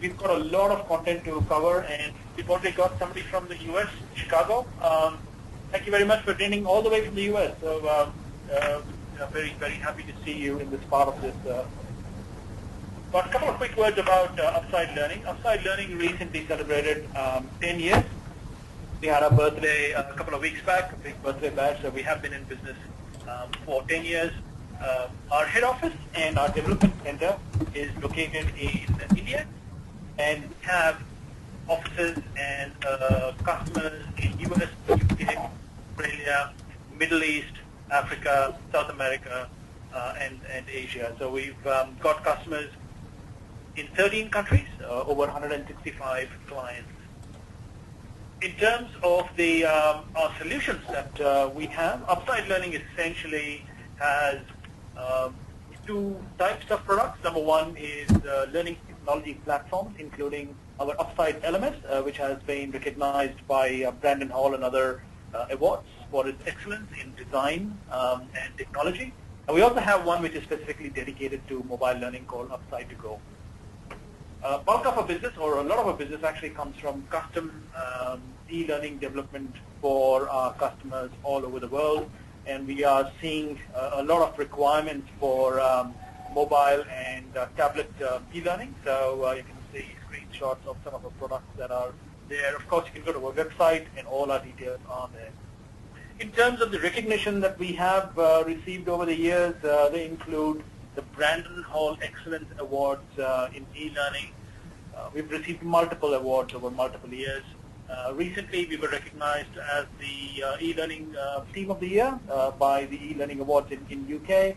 we've got a lot of content to cover, and we've already got somebody from the US, Chicago. Thank you very much for attending all the way from the US. So very, very happy to see you in this part of this. But a couple of quick words about Upside Learning. Upside Learning recently celebrated 10 years. We had our birthday a couple of weeks back, a big birthday bash, so we have been in business for 10 years. Our head office and our development center is located in India, and we have offices and customers in US, UK, Australia, Middle East, Africa, South America, and Asia. So we've got customers in 13 countries, over 165 clients. In terms of the our solutions that we have, Upside Learning essentially has two types of products. Number one is learning technology platforms, including our Upside LMS, which has been recognized by Brandon Hall and other awards for its excellence in design and technology. And we also have one which is specifically dedicated to mobile learning called Upside to Go. Bulk of our business, or a lot of our business, actually comes from custom e-learning development for our customers all over the world. And we are seeing a lot of requirements for mobile and tablet e-learning. So you can see screenshots of some of the products that are there. Of course, you can go to our website, and all our details are there. In terms of the recognition that we have received over the years, they include the Brandon Hall Excellence Awards in e-learning. We've received multiple awards over multiple years. Recently, we were recognized as the e-learning team of the year by the e-learning awards in UK,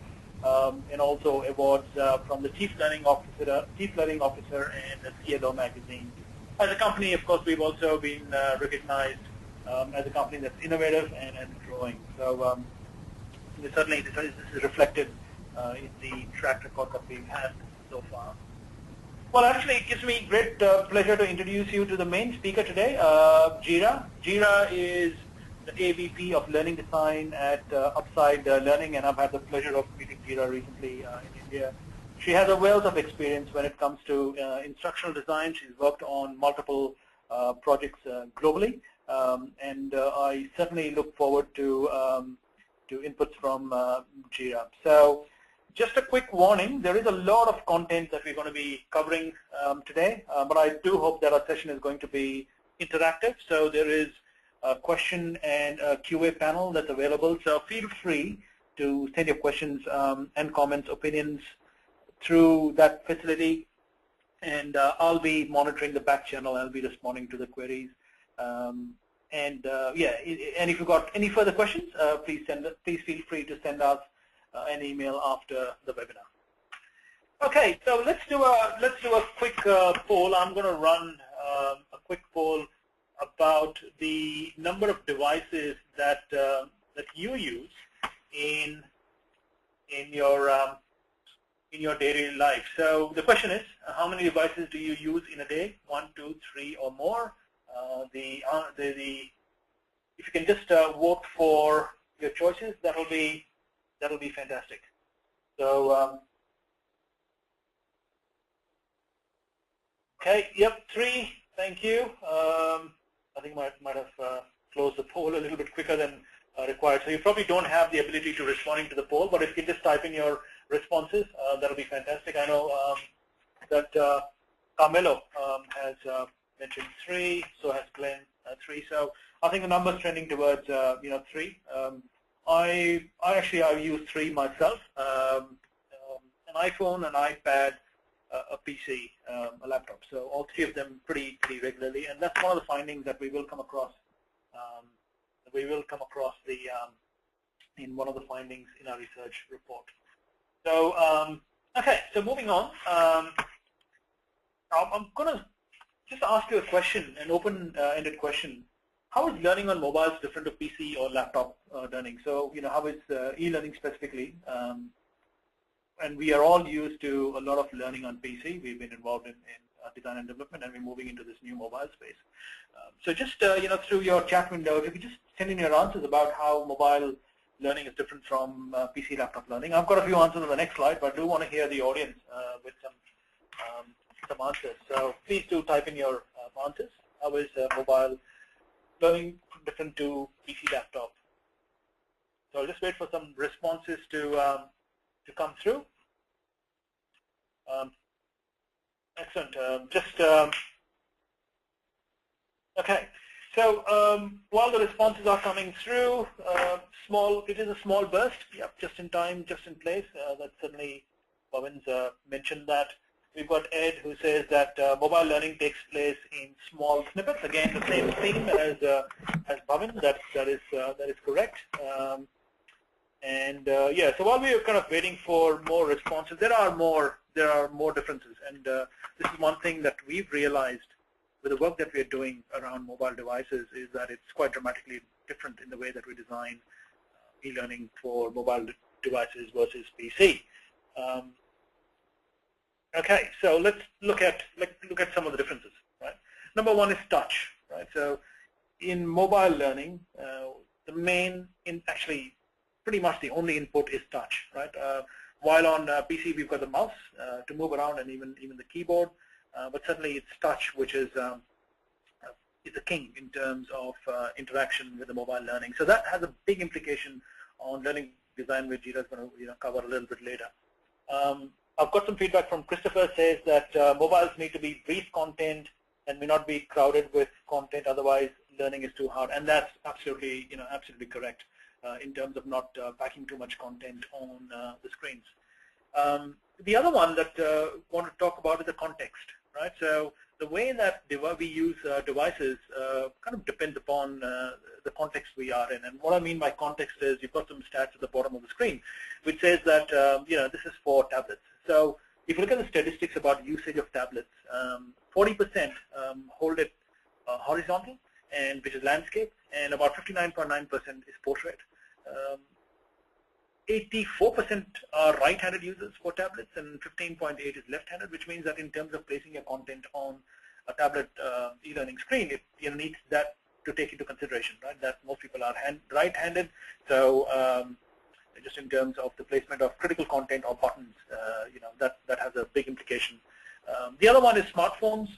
and also awards from the Chief Learning Officer and the CLO magazine. As a company, of course, we've also been recognized as a company that's innovative and growing. So certainly this is reflected in the track record that we've had so far. Well, actually, it gives me great pleasure to introduce you to the main speaker today, Jira. Jira is the AVP of Learning Design at Upside Learning, and I've had the pleasure of meeting Jira recently in India. She has a wealth of experience when it comes to instructional design. She's worked on multiple projects globally, and I certainly look forward to inputs from Jira. So, just a quick warning, there is a lot of content that we're going to be covering today, but I do hope that our session is going to be interactive. So there is a question and a QA panel that's available. So feel free to send your questions and comments, opinions through that facility, and I'll be monitoring the back channel. I'll be responding to the queries. And if you've got any further questions, please feel free to send us an email after the webinar. Okay, so let's do a quick poll. I'm going to run a quick poll about the number of devices that you use in your daily life. So the question is, how many devices do you use in a day? 1, 2, 3, or more? If you can just vote for your choices, that'll be fantastic. So, okay, yep, 3. Thank you. I think I might have closed the poll a little bit quicker than required. So you probably don't have the ability to responding to the poll, but if you can just type in your responses, that'll be fantastic. I know that Carmelo has mentioned 3, so has Glenn 3. So I think the number's trending towards 3. I use 3 myself: an iPhone, an iPad, a PC, a laptop. So all 3 of them pretty regularly, and that's one of the findings that we will come across. In one of the findings in our research report. So okay, so moving on, I'm going to just ask you a question, an open-ended question. How is learning on mobiles different to PC or laptop learning? So, how is e-learning specifically? And we are all used to a lot of learning on PC. We've been involved in design and development, and we're moving into this new mobile space. So just, through your chat window, if you could just send in your answers about how mobile learning is different from PC laptop learning. I've got a few answers on the next slide, but I do want to hear the audience with some some answers. So please do type in your answers. How is mobile learning different to PC laptop? So I'll just wait for some responses to come through. Excellent. Okay. So while the responses are coming through, it is a small burst. Yep, just in time, just in place. That certainly, Bhavin's mentioned that. We've got Ed who says that mobile learning takes place in small snippets. Again, the same theme as Bhavin. That is correct. Yeah, so while we are kind of waiting for more responses, there are more differences, and this is one thing that we've realized with the work that we are doing around mobile devices is that it's quite dramatically different in the way that we design e-learning for mobile devices versus PC. Okay, so let's look at some of the differences. Right. Number one is touch. Right. So in mobile learning, actually pretty much the only input is touch. Right. While on PC we've got the mouse to move around and even the keyboard. But certainly it's touch which is the king in terms of interaction with the mobile learning. So that has a big implication on learning design, which Jira is going to cover a little bit later. I've got some feedback from Christopher. Says that mobiles need to be brief content and may not be crowded with content, otherwise learning is too hard. And that's absolutely absolutely correct in terms of not packing too much content on the screens. The other one that I want to talk about is the context. Right, so the way that we use devices kind of depends upon the context we are in. And what I mean by context is you've got some stats at the bottom of the screen, which says that this is for tablets. So if you look at the statistics about usage of tablets, 40% hold it horizontal, and which is landscape, and about 59.9% is portrait. 84% are right-handed users for tablets, and 15.8 is left-handed, which means that in terms of placing your content on a tablet e-learning screen, it needs that to take into consideration, right? That most people are right-handed, so just in terms of the placement of critical content or buttons, that has a big implication. The other one is smartphones.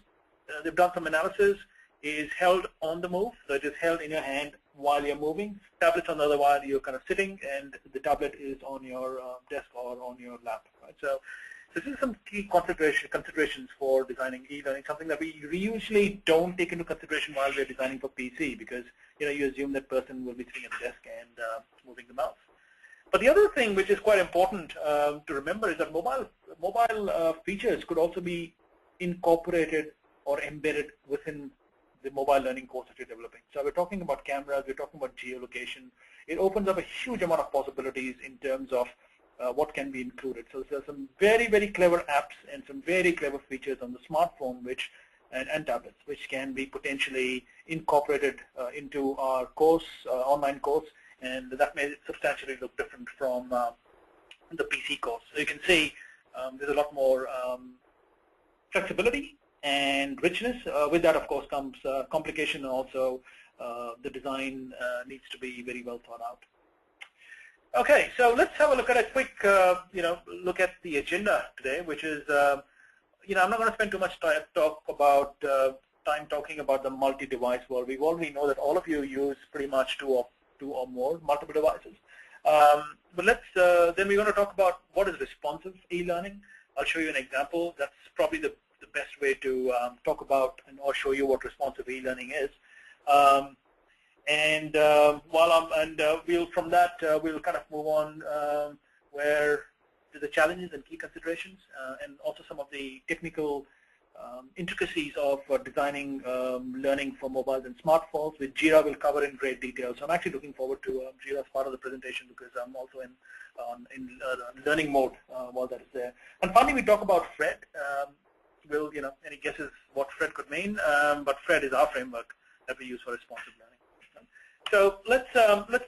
They've done some analysis. Is held on the move, so it is held in your hand while you're moving. Tablets on the other while you're kind of sitting, and the tablet is on your desk or on your lap. Right? So this is some key considerations for designing e-learning, something that we usually don't take into consideration while we're designing for PC, because you assume that person will be sitting at the desk and moving the mouse. But the other thing which is quite important to remember is that mobile features could also be incorporated or embedded within the mobile learning course that you're developing. So we're talking about cameras, we're talking about geolocation. It opens up a huge amount of possibilities in terms of what can be included. So there's some very, very clever apps and some very clever features on the smartphone and tablets, which can be potentially incorporated into our course, online course, and that may substantially look different from the PC course. So you can see there's a lot more flexibility and richness. With that, of course, comes complication, and also the design needs to be very well thought out. Okay, so let's have a look at a quick, look at the agenda today, which is, I'm not going to spend too much time talking about the multi-device world. We already know that all of you use pretty much two or more multiple devices. But then we're going to talk about what is responsive e-learning. I'll show you an example. That's probably the best way to talk about or show you what responsive e-learning is. From that we'll kind of move on where to the challenges and key considerations, and also some of the technical intricacies of designing learning for mobiles and smartphones, which Jira will cover in great detail. So I'm actually looking forward to Jira as part of the presentation, because I'm also in learning mode while that is there. And finally, we talk about Fred. Any guesses what Fred could mean? But Fred is our framework that we use for responsive learning. So let's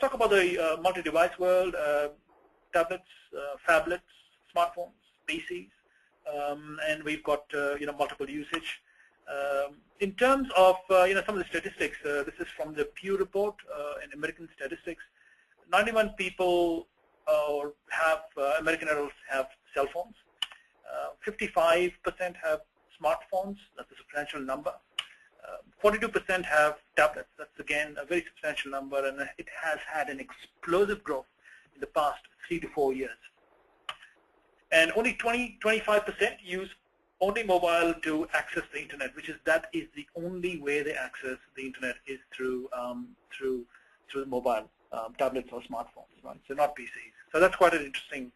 talk about the multi-device world: tablets, phablets, smartphones, PCs, and we've got multiple usage. In terms of some of the statistics, this is from the Pew report in American statistics. 91 people American adults have cell phones. 55% have smartphones. That's a substantial number. 42% have tablets. That's again a very substantial number, and it has had an explosive growth in the past 3 to 4 years. And only 25% use only mobile to access the internet, that is the only way they access the internet is through the mobile tablets or smartphones, right? So not PCs. So that's quite an interesting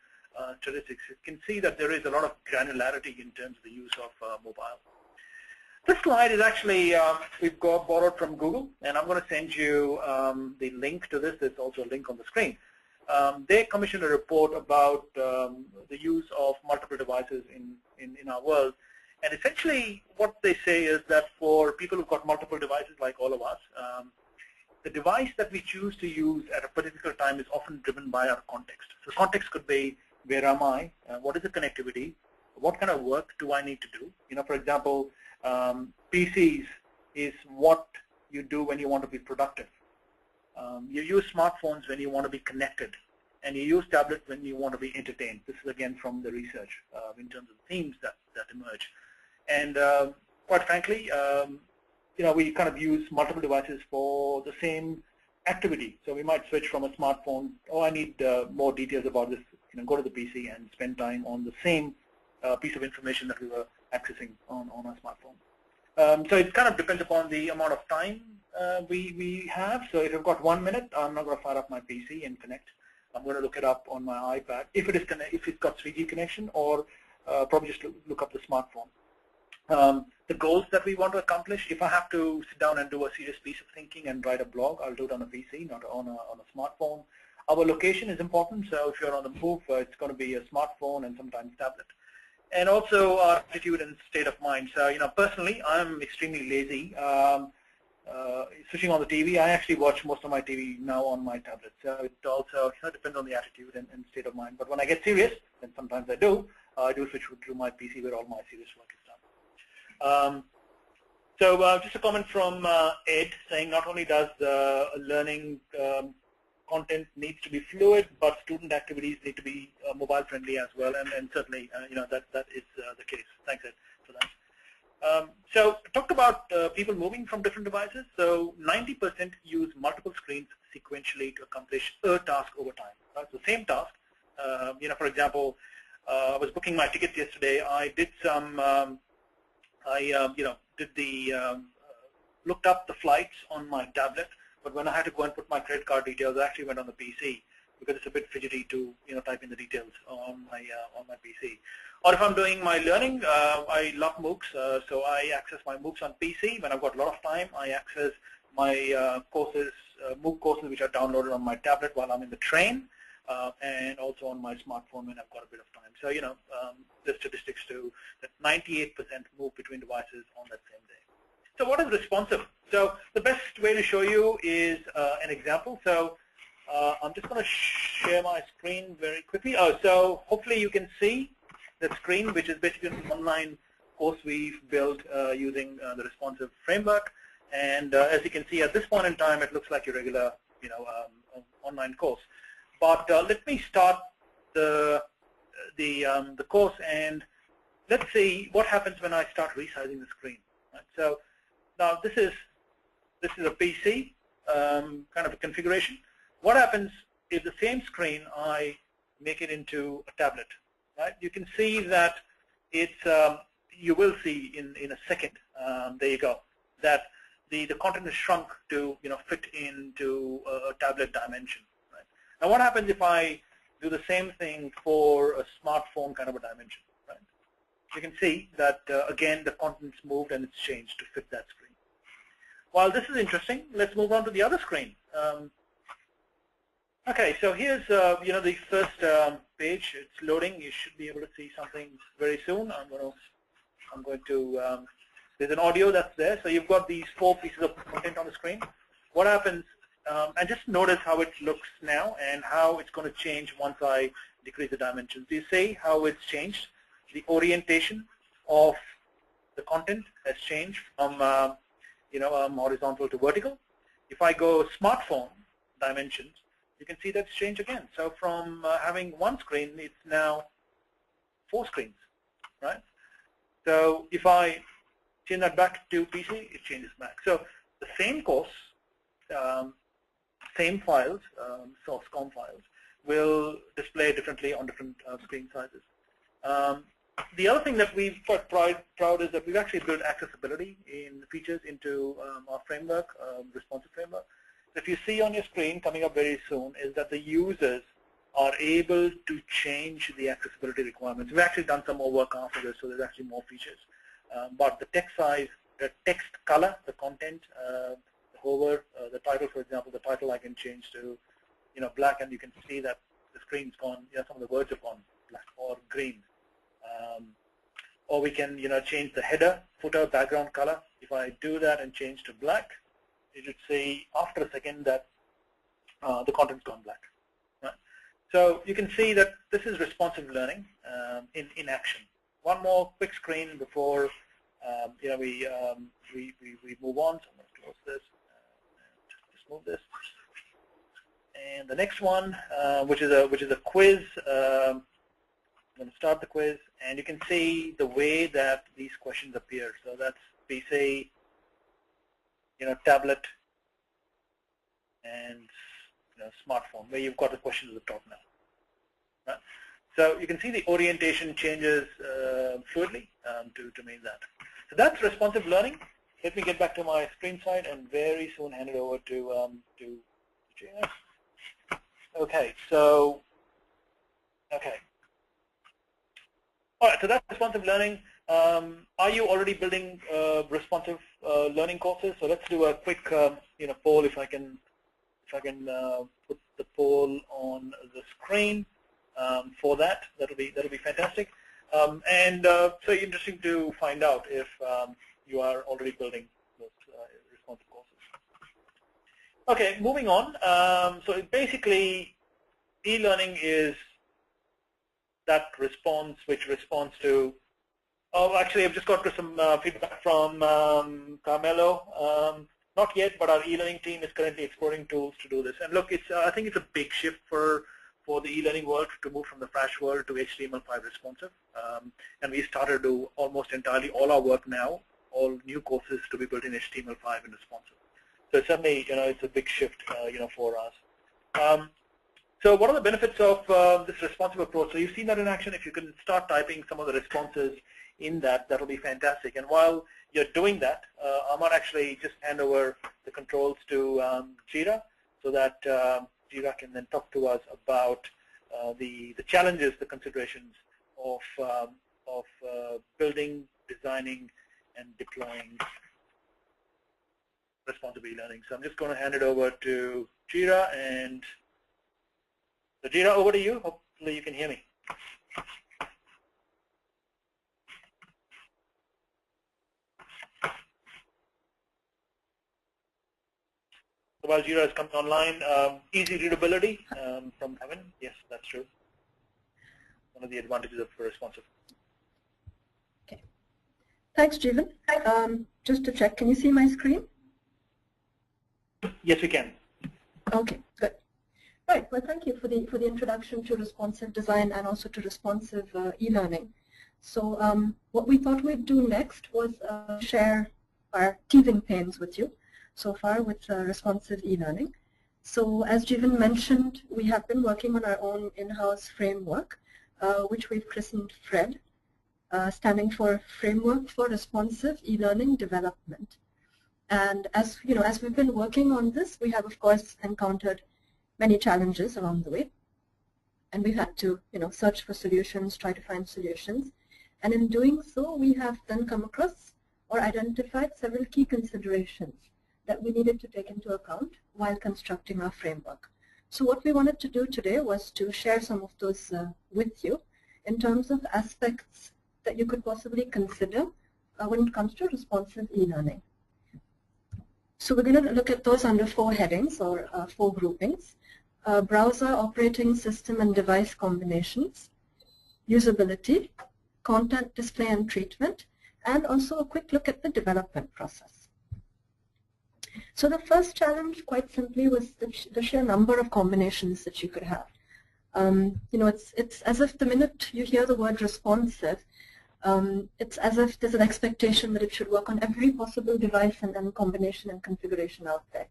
statistics. You can see that there is a lot of granularity in terms of the use of mobile. This slide is actually we've borrowed from Google, and I'm going to send you the link to this. There's also a link on the screen. They commissioned a report about the use of multiple devices in our world. And essentially what they say is that for people who've got multiple devices like all of us, the device that we choose to use at a particular time is often driven by our context. So context could be, where am I? What is the connectivity? What kind of work do I need to do? For example, PCs is what you do when you want to be productive. You use smartphones when you want to be connected, and you use tablets when you want to be entertained. This is again from the research in terms of themes that emerge. And quite frankly, we kind of use multiple devices for the same activity. So we might switch from a smartphone, I need more details about this, go to the PC and spend time on the same piece of information that we were accessing on our smartphone. So it kind of depends upon the amount of time we have. So if I've got 1 minute, I'm not going to fire up my PC and connect. I'm going to look it up on my iPad if it's got 3G connection, or probably just look up the smartphone. The goals that we want to accomplish, if I have to sit down and do a serious piece of thinking and write a blog, I'll do it on a PC, not on a smartphone. Our location is important, so if you're on the move, it's going to be a smartphone and sometimes tablet. And also our attitude and state of mind. So, personally, I'm extremely lazy. Switching on the TV, I actually watch most of my TV now on my tablet. So it also depends on the attitude and state of mind. But when I get serious, and sometimes I do switch to my PC where all my serious work is done. So just a comment from Ed saying not only does learning content needs to be fluid, but student activities need to be mobile friendly as well, and certainly that is the case. Thanks, Ed, for that. So talked about people moving from different devices. So 90% use multiple screens sequentially to accomplish a task over time. Right? So same task. For example, I was booking my tickets yesterday. I did some. Looked up the flights on my tablet, but when I had to go and put my credit card details, I actually went on the PC because it's a bit fidgety to type in the details on my PC. Or if I'm doing my learning, I love MOOCs, so I access my MOOCs on PC. When I've got a lot of time, I access my courses, MOOC courses, which are downloaded on my tablet while I'm in the train, and also on my smartphone when I've got a bit of time. So the statistics do that 98% move between devices on that same day. So what is responsive? So the best way to show you is an example. So I'm just going to share my screen very quickly. So hopefully you can see the screen, which is basically an online course we've built using the responsive framework. And as you can see, at this point in time, it looks like a regular, online course. But let me start the course, and let's see what happens when I start resizing the screen. Right? So now this is a PC kind of a configuration. What happens if the same screen I make it into a tablet? Right? You can see that it's you will see in a second. There you go. That the content is shrunk to fit into a tablet dimension. Right? Now what happens if I do the same thing for a smartphone kind of a dimension? Right? You can see that again the content's moved and it's changed to fit that screen. While this is interesting, let's move on to the other screen. Okay, so here's the first page. It's loading. You should be able to see something very soon. I'm going to. There's an audio that's there. So you've got these 4 pieces of content on the screen. What happens? And just notice how it looks now and how it's going to change once I decrease the dimensions. Do you see how it's changed? The orientation of the content has changed from horizontal to vertical. If I go smartphone dimensions, you can see that's changed again. So from having 1 screen, it's now 4 screens, right? So if I change that back to PC, it changes back. So the same course, same files, source COM files, will display differently on different screen sizes. The other thing that we're quite proud is that we've actually built accessibility in features into our framework, responsive framework. So if you see on your screen coming up very soon is that the users are able to change the accessibility requirements. We've actually done some more work after this, so there's actually more features. But the text size, the text color, the content, the hover, the title, for example, the title I can change to, black, and you can see that the screen's gone. Some of the words have gone black or green. Or we can, change the header, footer, background color. If I do that and change to black, you should see after a second that the content's gone black. Right? So you can see that this is responsive learning in action. One more quick screen before we move on. So I'm going to close this. Just move this. And the next one, which is a quiz. I'm going to start the quiz, and you can see the way that these questions appear. So that's PC, tablet, and smartphone, where you've got the questions at the top now. Right? So you can see the orientation changes fluidly to mean that. So that's responsive learning. Let me get back to my screen side and very soon hand it over to Gina. Okay, so all right, so that's responsive learning. Are you already building responsive learning courses? So let's do a quick poll. If I can put the poll on the screen for that, that'll be fantastic. So interesting to find out if you are already building those responsive courses. Okay, moving on. So basically, e-learning is that response which responds to, actually I've just got some feedback from Carmelo. Not yet, but our e-learning team is currently exploring tools to do this. And look, I think it's a big shift for the e-learning world to move from the Flash world to HTML5 responsive. And we started to do almost entirely all our work now, all new courses to be built in HTML5 and responsive. So certainly, it's a big shift, for us. So what are the benefits of this responsive approach? So you've seen that in action. If you can start typing some of the responses in that'll be fantastic. And while you're doing that, I might actually just hand over the controls to Jira so that Jira can then talk to us about the challenges, the considerations of building, designing, and deploying responsive e-learning. So I'm just going to hand it over to Jira, and so Jira, over to you. Hopefully you can hear me. So while Jira is coming online, easy readability from Evan. Yes, that's true. One of the advantages of responsive. Okay. Thanks, Jeevan. Just to check, can you see my screen? Yes, we can. Okay, good. Right. Well, thank you for the introduction to responsive design and also to responsive e-learning. So what we thought we'd do next was share our teething pains with you so far with responsive e-learning. So as Jeevan mentioned, we have been working on our own in-house framework, which we've christened FRED, standing for Framework for Responsive E-Learning Development. And as we've been working on this, we have of course encountered many challenges along the way, and we've had to search for solutions, try to find solutions, and in doing so we have then come across or identified several key considerations that we needed to take into account while constructing our framework. So what we wanted to do today was to share some of those with you in terms of aspects that you could possibly consider when it comes to responsive e-learning. So we're going to look at those under 4 headings or 4 groupings: browser, operating system and device combinations, usability, content display and treatment, and also a quick look at the development process. So the first challenge, quite simply, was the sheer number of combinations that you could have. It's as if the minute you hear the word responsive, it's as if there's an expectation that it should work on every possible device and combination and configuration out there.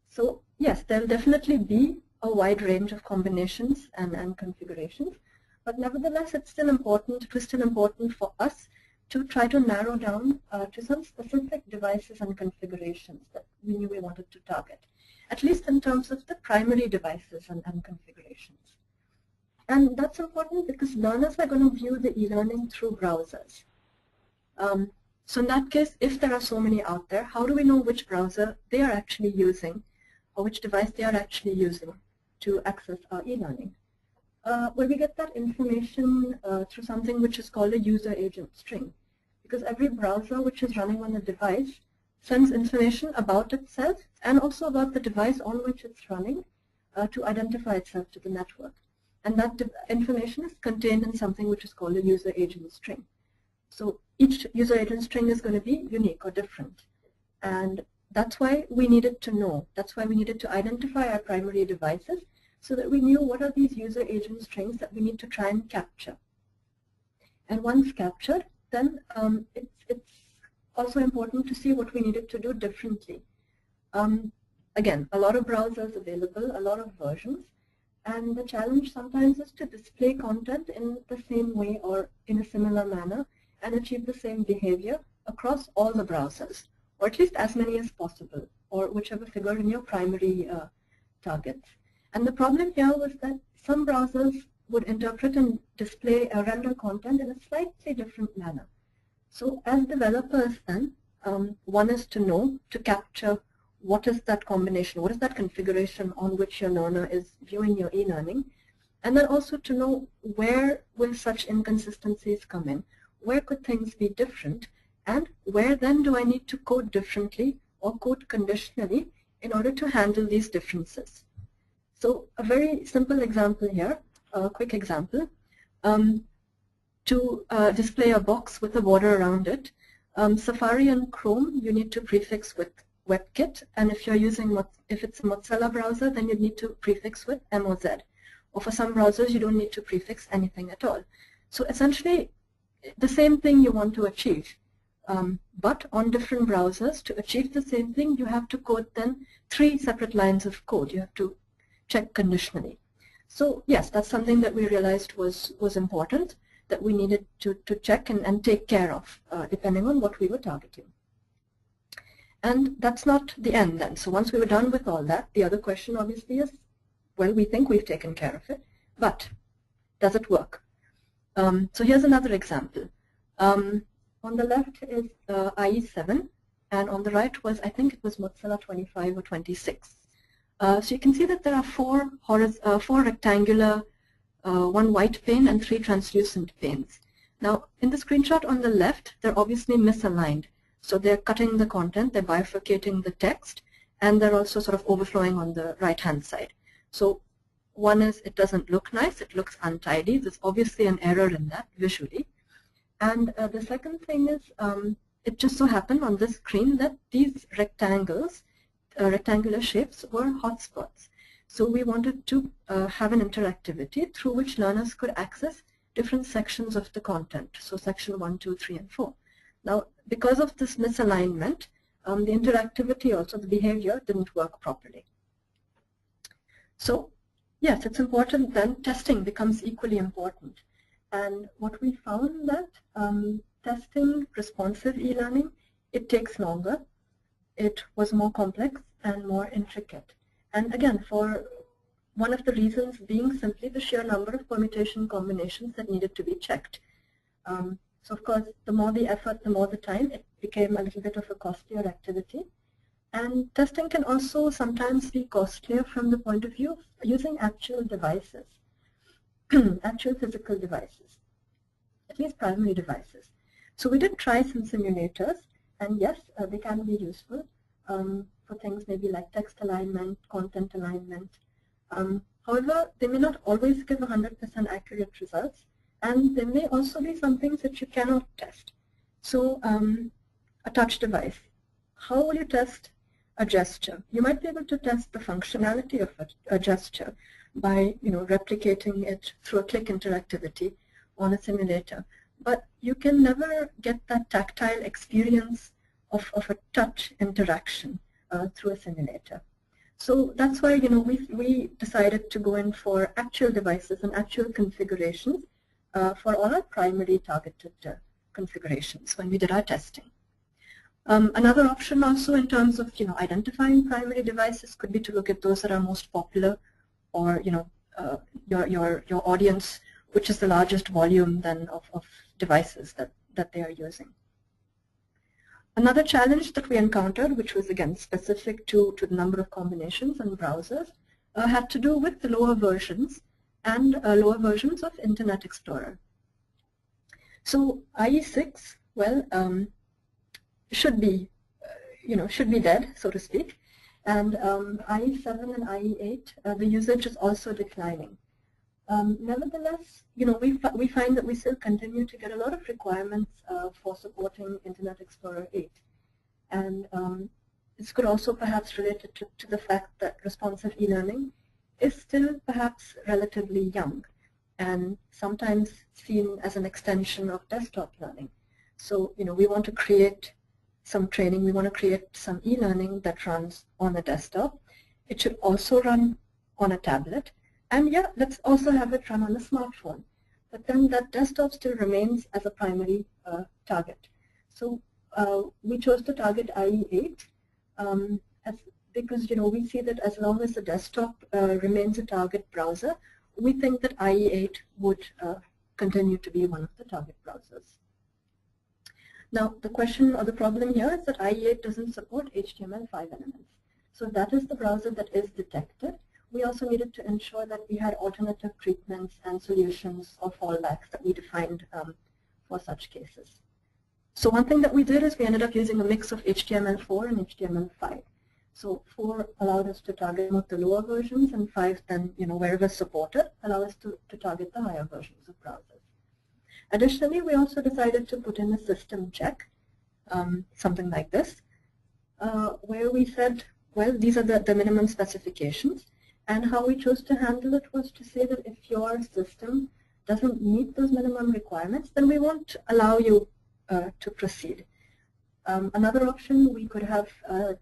So yes, there will definitely be a wide range of combinations and configurations, but nevertheless it was still important for us to try to narrow down to some specific devices and configurations that we knew we wanted to target, at least in terms of the primary devices and configurations. And that's important because learners are going to view the e-learning through browsers. So in that case, if there are so many out there, how do we know which browser they are actually using or which device they are actually using to access our e-learning? Well, we get that information through something which is called a user agent string, because every browser which is running on the device sends information about itself and also about the device on which it's running to identify itself to the network. And that information is contained in something which is called a user agent string. So each user agent string is going to be unique or different. And that's why we needed to know. That's why we needed to identify our primary devices so that we knew what are these user agent strings that we need to try and capture. And once captured, then it's also important to see what we needed to do differently. Again, a lot of browsers available, a lot of versions. And the challenge sometimes is to display content in the same way or in a similar manner and achieve the same behavior across all the browsers, or at least as many as possible, or whichever figure in your primary targets. And the problem here was that some browsers would interpret and display or render content in a slightly different manner. So as developers then, one is to know, to capture what is that combination, what is that configuration on which your learner is viewing your e-learning, and then also to know where will such inconsistencies come in, where could things be different, and where then do I need to code differently or code conditionally in order to handle these differences. So a very simple example here, a quick example, to display a box with a border around it. Safari and Chrome you need to prefix with WebKit, and if it's a Mozilla browser, then you need to prefix with MOZ. Or for some browsers, you don't need to prefix anything at all. So essentially, the same thing you want to achieve. But on different browsers, to achieve the same thing, you have to code then 3 separate lines of code. You have to check conditionally. So yes, that's something that we realized was important, that we needed to check and take care of, depending on what we were targeting. And that's not the end then. So once we were done with all that, the other question obviously is, well, we think we've taken care of it, but does it work? So here's another example. On the left is IE7, and on the right was, I think it was Mozilla 25 or 26. So you can see that there are four rectangular, 1 white pane and 3 translucent panes. Now in the screenshot on the left, they're obviously misaligned. So they're cutting the content, they're bifurcating the text, and they're also sort of overflowing on the right-hand side. So one is it doesn't look nice, it looks untidy. There's obviously an error in that visually. And the second thing is it just so happened on this screen that these rectangles, rectangular shapes, were hotspots. So we wanted to have an interactivity through which learners could access different sections of the content. So section 1, 2, 3, and 4. Now, because of this misalignment, the interactivity, also the behavior, didn't work properly. So, yes, it's important then testing becomes equally important. And what we found that testing responsive e-learning, it takes longer, it was more complex and more intricate. And again, for one of the reasons being simply the sheer number of permutation combinations that needed to be checked. So of course, the more the effort, the more the time, it became a little bit of a costlier activity. And testing can also sometimes be costlier from the point of view of using actual devices, actual physical devices, at least primary devices. So we did try some simulators, and yes, they can be useful for things maybe like text alignment, content alignment. However, they may not always give 100% accurate results, and there may also be some things that you cannot test. So a touch device, how will you test a gesture? You might be able to test the functionality of a gesture by replicating it through a click interactivity on a simulator. but you can never get that tactile experience of a touch interaction through a simulator. So that's why we decided to go in for actual devices and actual configurations for all our primary targeted configurations when we did our testing. Another option also in terms of identifying primary devices could be to look at those that are most popular, or your audience, which is the largest volume then of devices that they are using. Another challenge that we encountered, which was again specific to the number of combinations and browsers, had to do with the lower versions and lower versions of Internet Explorer. So IE6, well, should be dead, so to speak, and IE7 and IE8, the usage is also declining. Nevertheless, we find that we still continue to get a lot of requirements for supporting Internet Explorer 8. And this could also perhaps relate to the fact that responsive e-learning is still perhaps relatively young and sometimes seen as an extension of desktop learning. So, we want to create some training, we want to create some e-learning that runs on a desktop. It should also run on a tablet. And yeah, let's also have it run on a smartphone. But then that desktop still remains as a primary target. So we chose to target IE8 because we see that as long as the desktop remains a target browser, we think that IE8 would continue to be one of the target browsers. Now the question or the problem here is that IE8 doesn't support HTML5 elements. So that is the browser that is detected. We also needed to ensure that we had alternative treatments and solutions or fallbacks that we defined for such cases. So one thing that we did is we ended up using a mix of HTML4 and HTML5. So 4 allowed us to target both the lower versions, and 5 then, wherever supported, allow us to target the higher versions of browsers. Additionally, we also decided to put in a system check, something like this, where we said, well, these are the minimum specifications. And how we chose to handle it was to say that if your system doesn't meet those minimum requirements, then we won't allow you to proceed. Another option we could have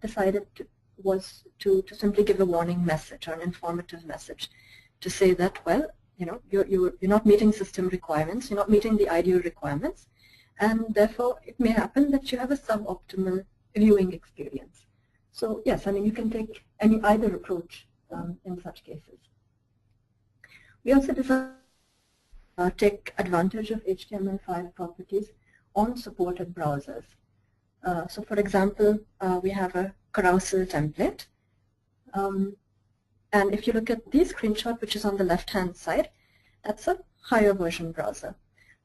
decided was to simply give a warning message or an informative message to say that, well, you're not meeting system requirements, you're not meeting the ideal requirements, and therefore it may happen that you have a suboptimal viewing experience. So yes, you can take either approach in such cases. We also decided to take advantage of HTML5 properties on supported browsers. So for example, we have a carousel template. And if you look at the screenshot, which is on the left-hand side, that's a higher version browser.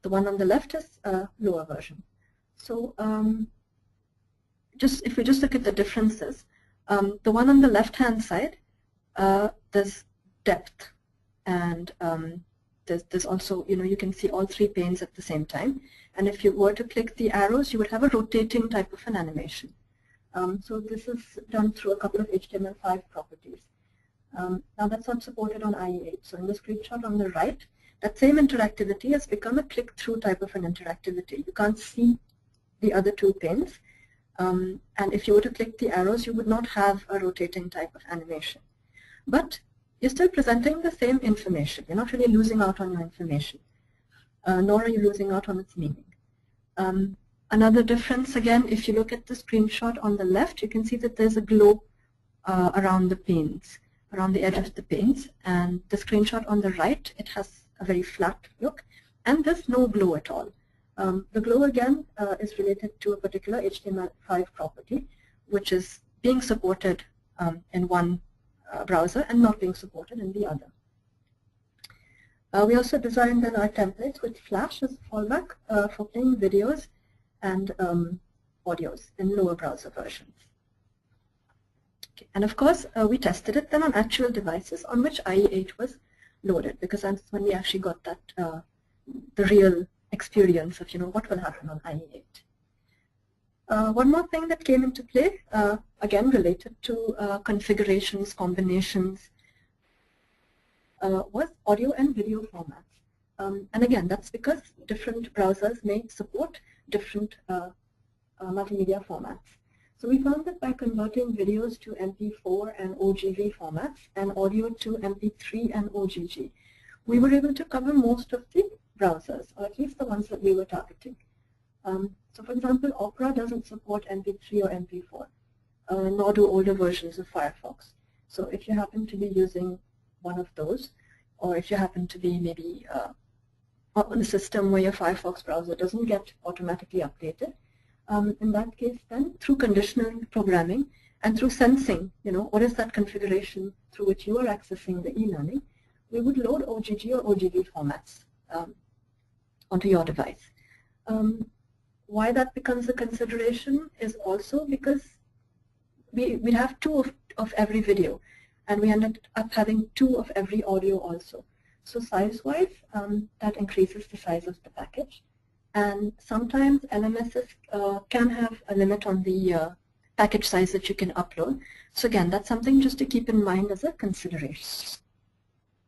The one on the left is a lower version. So if we just look at the differences, the one on the left-hand side, there's depth, and there's also, you can see all 3 panes at the same time. And if you were to click the arrows, you would have a rotating type of an animation. So this is done through a couple of HTML5 properties. Now that's not supported on IE8. So in the screenshot on the right, that same interactivity has become a click-through type of an interactivity. You can't see the other 2 panes. And if you were to click the arrows, you would not have a rotating type of animation. But you're still presenting the same information. You're not really losing out on your information, nor are you losing out on its meaning. Another difference, again, if you look at the screenshot on the left, you can see that there's a glow around the panes, around the edge of the panes. And the screenshot on the right, it has a very flat look, and there's no glow at all. The glow, again, is related to a particular HTML5 property, which is being supported in one browser and not being supported in the other. We also designed then our templates with Flash as a fallback for playing videos and audios in lower browser versions. Okay. And of course, we tested it then on actual devices on which IE8 was loaded, because that's when we actually got that the real experience of what will happen on IE8. One more thing that came into play, again related to configurations, combinations, was audio and video formats. And again, that's because different browsers may support different multimedia formats. So we found that by converting videos to MP4 and OGV formats and audio to MP3 and OGG, we were able to cover most of the browsers, or at least the ones that we were targeting. So for example, Opera doesn't support MP3 or MP4, nor do older versions of Firefox. So if you happen to be using one of those, or if you happen to be maybe on a system where your Firefox browser doesn't get automatically updated, in that case then, through conditional programming and through sensing, what is that configuration through which you are accessing the e-learning, we would load OGG or OGV formats onto your device. Why that becomes a consideration is also because we have two of every video, and we ended up having two of every audio also. So size-wise, that increases the size of the package. And sometimes LMSs can have a limit on the package size that you can upload. So again, that's something just to keep in mind as a consideration.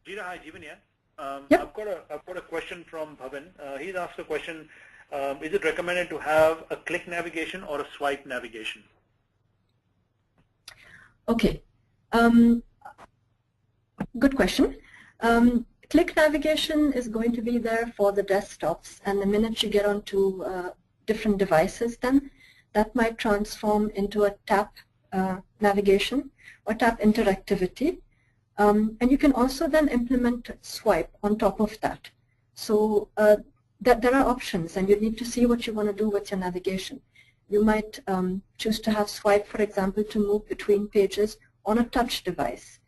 Jeeta, hi, Jeevan here. Yep. I've got a question from Bhavan. He's asked a question, is it recommended to have a click navigation or a swipe navigation? Okay. Good question. Click navigation is going to be there for the desktops, and the minute you get onto different devices, then that might transform into a tap navigation or tap interactivity. And you can also then implement swipe on top of that. So there are options, and you need to see what you want to do with your navigation. You might choose to have swipe, for example, to move between pages on a touch device.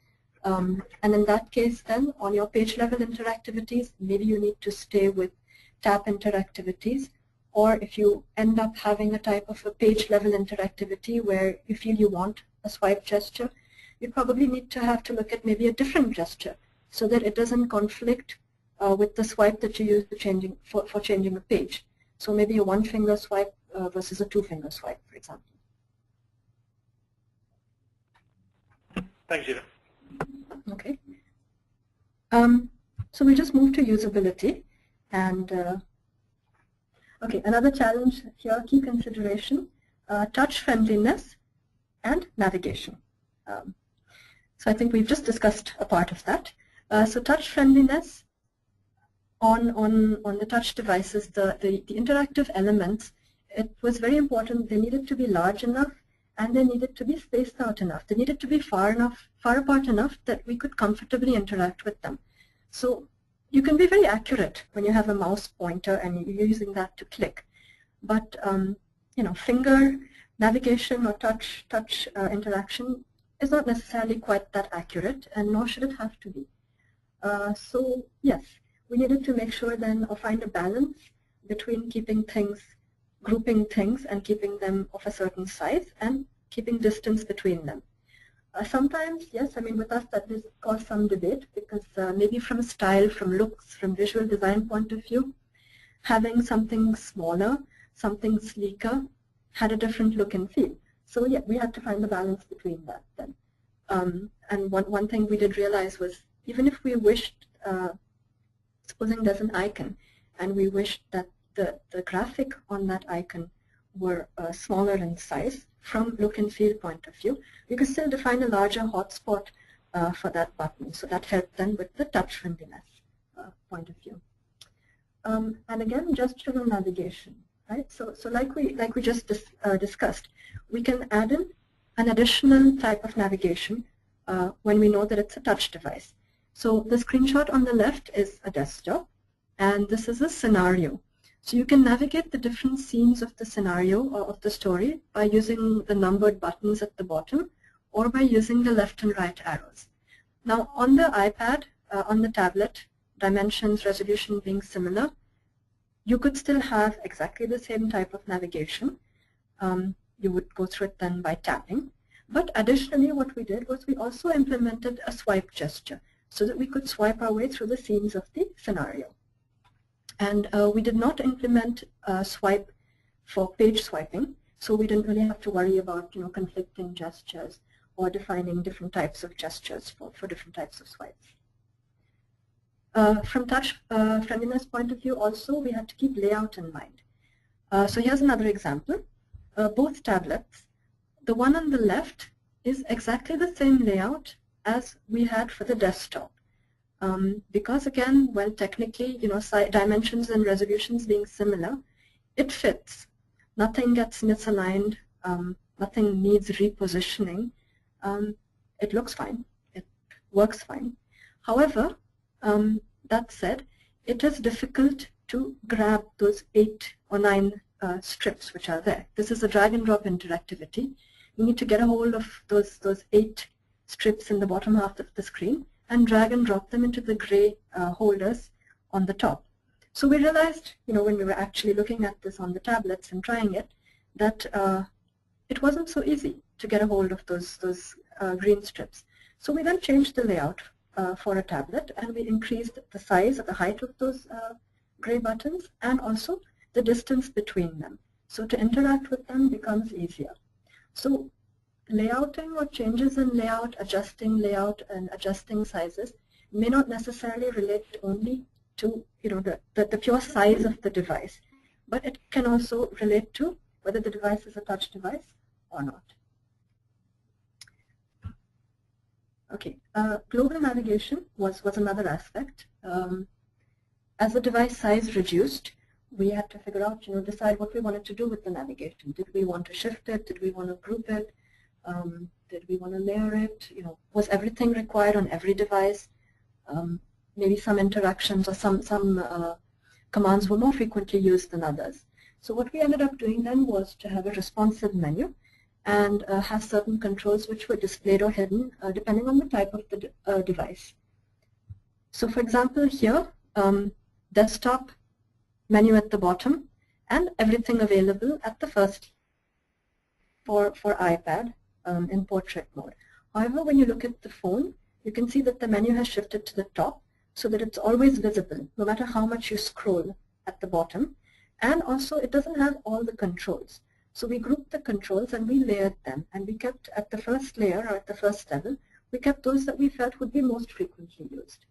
And in that case then, on your page level interactivities, maybe you need to stay with tap interactivities. Or if you end up having a type of a page level interactivity where you feel you want a swipe gesture, you probably need to have to look at maybe a different gesture so that it doesn't conflict with the swipe that you use for changing a page. So maybe a one-finger swipe versus a two-finger swipe, for example. Thanks, Jeeta. Okay. So we just move to usability, and okay, another challenge here, key consideration, touch friendliness and navigation. So I think we've just discussed a part of that. So touch friendliness on the touch devices, the interactive elements, it was very important. They needed to be large enough, and they needed to be spaced out enough. They needed to be far apart enough that we could comfortably interact with them. So you can be very accurate when you have a mouse pointer and you're using that to click. But finger navigation or touch interaction is not necessarily quite that accurate, and nor should it have to be. So yes, we needed to make sure then, or find a balance between grouping things and keeping them of a certain size and keeping distance between them. Sometimes, yes, I mean with us that does cause some debate, because maybe from style, from looks, from visual design point of view, having something smaller, something sleeker had a different look and feel. So yeah, we had to find the balance between that then. And one thing we did realize was, even if we wished, supposing there's an icon, and we wished that the graphic on that icon were smaller in size from look and feel point of view, we could still define a larger hotspot for that button. So that helped then with the touch friendliness point of view. And again, gestural navigation, right? So like we just discussed, we can add in an additional type of navigation when we know that it's a touch device. So the screenshot on the left is a desktop, and this is a scenario. So you can navigate the different scenes of the scenario or of the story by using the numbered buttons at the bottom, or by using the left and right arrows. Now on the iPad, on the tablet, dimensions, resolution being similar, you could still have exactly the same type of navigation. You would go through it then by tapping. But additionally, what we did was we also implemented a swipe gesture so that we could swipe our way through the scenes of the scenario. And we did not implement swipe for page swiping, so we didn't really have to worry about conflicting gestures or defining different types of gestures for different types of swipes. from touch friendliness point of view also, we had to keep layout in mind. So here's another example. Both tablets, the one on the left is exactly the same layout as we had for the desktop. Because again, well, technically, dimensions and resolutions being similar, it fits. Nothing gets misaligned. Nothing needs repositioning. It looks fine. It works fine. However, that said, it is difficult to grab those 8 or 9 strips which are there. This is a drag and drop interactivity. You need to get a hold of those 8 strips in the bottom half of the screen and drag and drop them into the gray holders on the top. So we realized, when we were actually looking at this on the tablets and trying it, that it wasn't so easy to get a hold of those green strips. So we then changed the layout for a tablet, and we increased the size or the height of those gray buttons and also the distance between them. So to interact with them becomes easier. So layouting or changes in layout, adjusting layout and adjusting sizes may not necessarily relate only to the pure size of the device, but it can also relate to whether the device is a touch device or not. Okay, global navigation was another aspect. As the device size reduced, we had to figure out, decide what we wanted to do with the navigation. Did we want to shift it? Did we want to group it? Did we want to layer it? Was everything required on every device? Maybe some interactions or some commands were more frequently used than others. So what we ended up doing then was to have a responsive menu and have certain controls which were displayed or hidden depending on the type of the device. So for example here, desktop menu at the bottom and everything available at the first for iPad in portrait mode. However, when you look at the phone, you can see that the menu has shifted to the top so that it's always visible no matter how much you scroll at the bottom, and also it doesn't have all the controls. So we grouped the controls and we layered them, and we kept at the first layer or at the first level, we kept those that we felt would be most frequently used.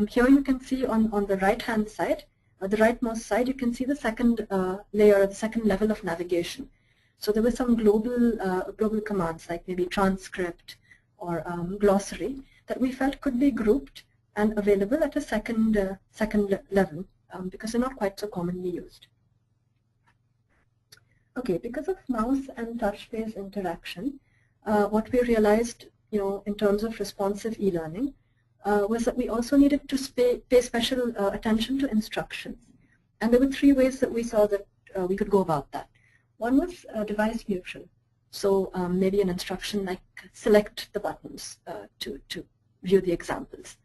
Here you can see on the right-hand side, the rightmost side, you can see the second layer, the second level of navigation. So there were some global commands like maybe transcript or glossary that we felt could be grouped and available at a second level because they're not quite so commonly used. Okay, because of mouse and touch-based interaction, what we realized, in terms of responsive e-learning, was that we also needed to pay special attention to instructions. And there were 3 ways that we saw that we could go about that. One was device neutral. So maybe an instruction like select the buttons to view the examples.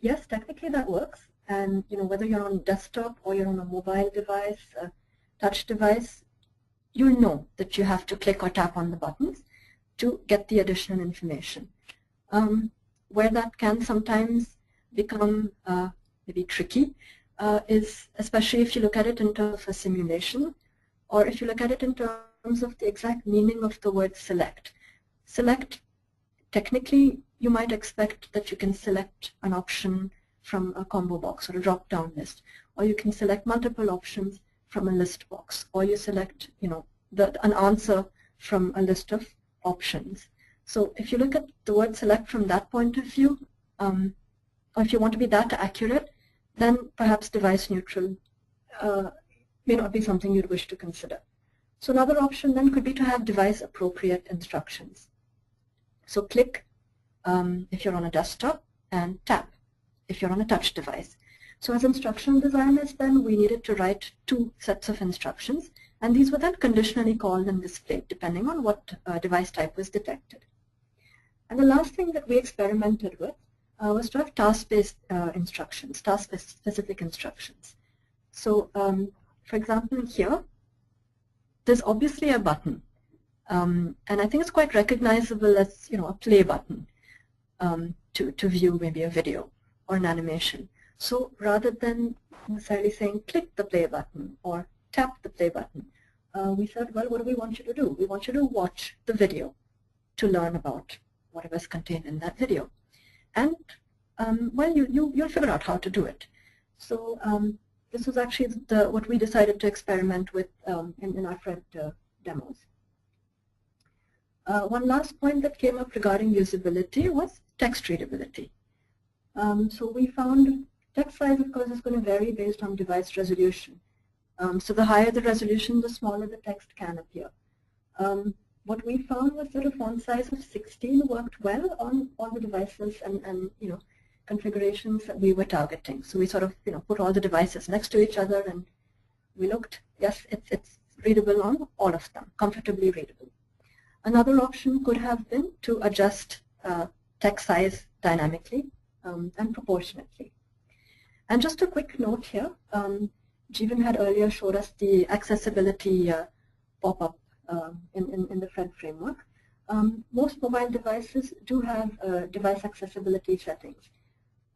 Yes, technically that works. And whether you're on desktop or you're on a mobile device, touch device, you'll know that you have to click or tap on the buttons to get the additional information. Where that can sometimes become maybe tricky is especially if you look at it in terms of a simulation, or if you look at it in terms of the exact meaning of the word select. Select, technically, you might expect that you can select an option from a combo box or a drop-down list, or you can select multiple options from a list box, or you select, an answer from a list of options. So if you look at the word select from that point of view, or if you want to be that accurate, then perhaps device neutral may not be something you'd wish to consider. So another option then could be to have device appropriate instructions. So click if you're on a desktop, and tap if you're on a touch device. So as instructional designers then, we needed to write 2 sets of instructions, and these were then conditionally called and displayed depending on what device type was detected. And the last thing that we experimented with was to have task-based instructions, task-specific instructions. So for example here, there's obviously a button, and I think it's quite recognizable as a play button to view maybe a video or an animation. So rather than necessarily saying click the play button or tap the play button, we said, well, what do we want you to do? We want you to watch the video to learn about whatever is contained in that video. And well, you'll figure out how to do it. So this was actually what we decided to experiment with in our Fred demos. One last point that came up regarding usability was text readability. So we found text size, of course, is going to vary based on device resolution. So the higher the resolution, the smaller the text can appear. What we found was that a font size of 16 worked well on all the devices and configurations that we were targeting. So we sort of put all the devices next to each other, and we looked. Yes, it's readable on all of them, comfortably readable. Another option could have been to adjust text size dynamically and proportionately. And just a quick note here, Jeevan had earlier showed us the accessibility pop-up in the Fred framework. Most mobile devices do have device accessibility settings.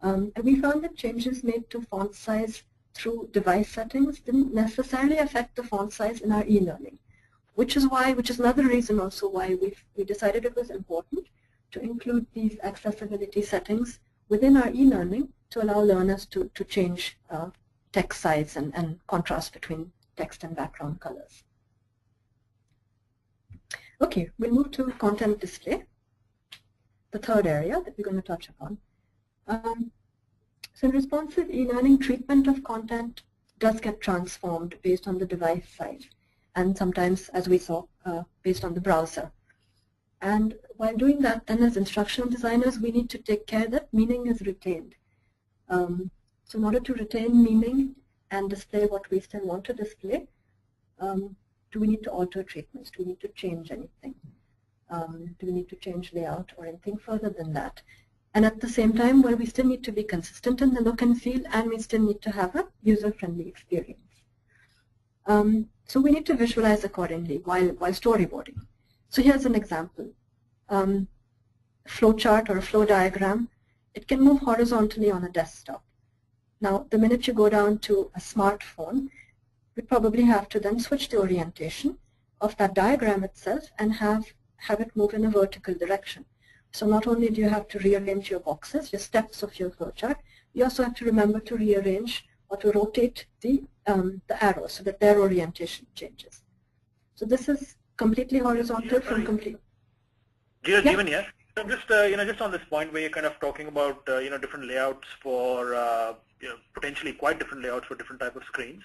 And we found that changes made to font size through device settings didn't necessarily affect the font size in our e-learning, which is another reason also why we decided it was important to include these accessibility settings within our e-learning to allow learners to change text size and contrast between text and background colors. Okay, we'll move to content display, the third area that we're going to touch upon. So in responsive e-learning, treatment of content does get transformed based on the device size, and sometimes, as we saw, based on the browser. And while doing that, then as instructional designers, we need to take care that meaning is retained. So in order to retain meaning and display what we still want to display, do we need to alter treatments? Do we need to change anything? Do we need to change layout or anything further than that? And at the same time, well, we still need to be consistent in the look and feel, and we still need to have a user-friendly experience. So we need to visualize accordingly while storyboarding. So here's an example. Flowchart or a flow diagram, it can move horizontally on a desktop. Now, the minute you go down to a smartphone, we probably have to then switch the orientation of that diagram itself and have it move in a vertical direction. So not only do you have to rearrange your boxes, your steps of your flowchart, you also have to remember to rearrange or to rotate the arrows so that their orientation changes. So this is completely horizontal from complete. Jeevan, yes. So just just on this point where you're kind of talking about different layouts for potentially quite different layouts for different type of screens.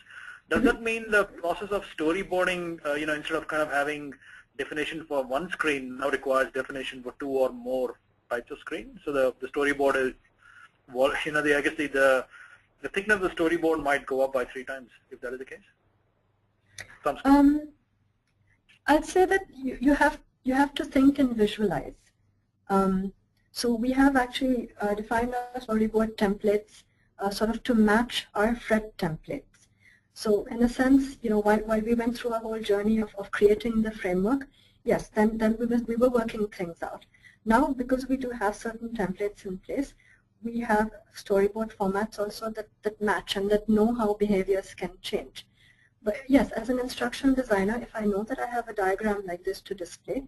Does that mean the process of storyboarding, instead of kind of having definition for one screen, now requires definition for two or more types of screens? So the storyboard is, well, I guess the thickness of the storyboard might go up by 3 times if that is the case. I'd say that you have to think and visualize. So we have actually defined our storyboard templates sort of to match our Fred templates. So in a sense, while we went through a whole journey of creating the framework, yes, then we were working things out. Now, because we do have certain templates in place, we have storyboard formats also that match and that know how behaviors can change. But yes, as an instructional designer, if I know that I have a diagram like this to display,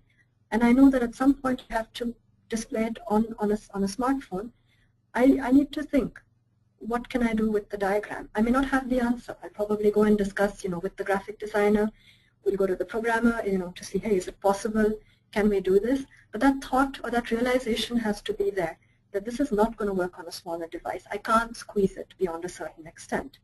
and I know that at some point I have to display it on a smartphone, I need to think, what can I do with the diagram? I may not have the answer. I'll probably go and discuss, with the graphic designer. We'll go to the programmer, to see, hey, is it possible? Can we do this? But that thought or that realization has to be there, that this is not going to work on a smaller device. I can't squeeze it beyond a certain extent.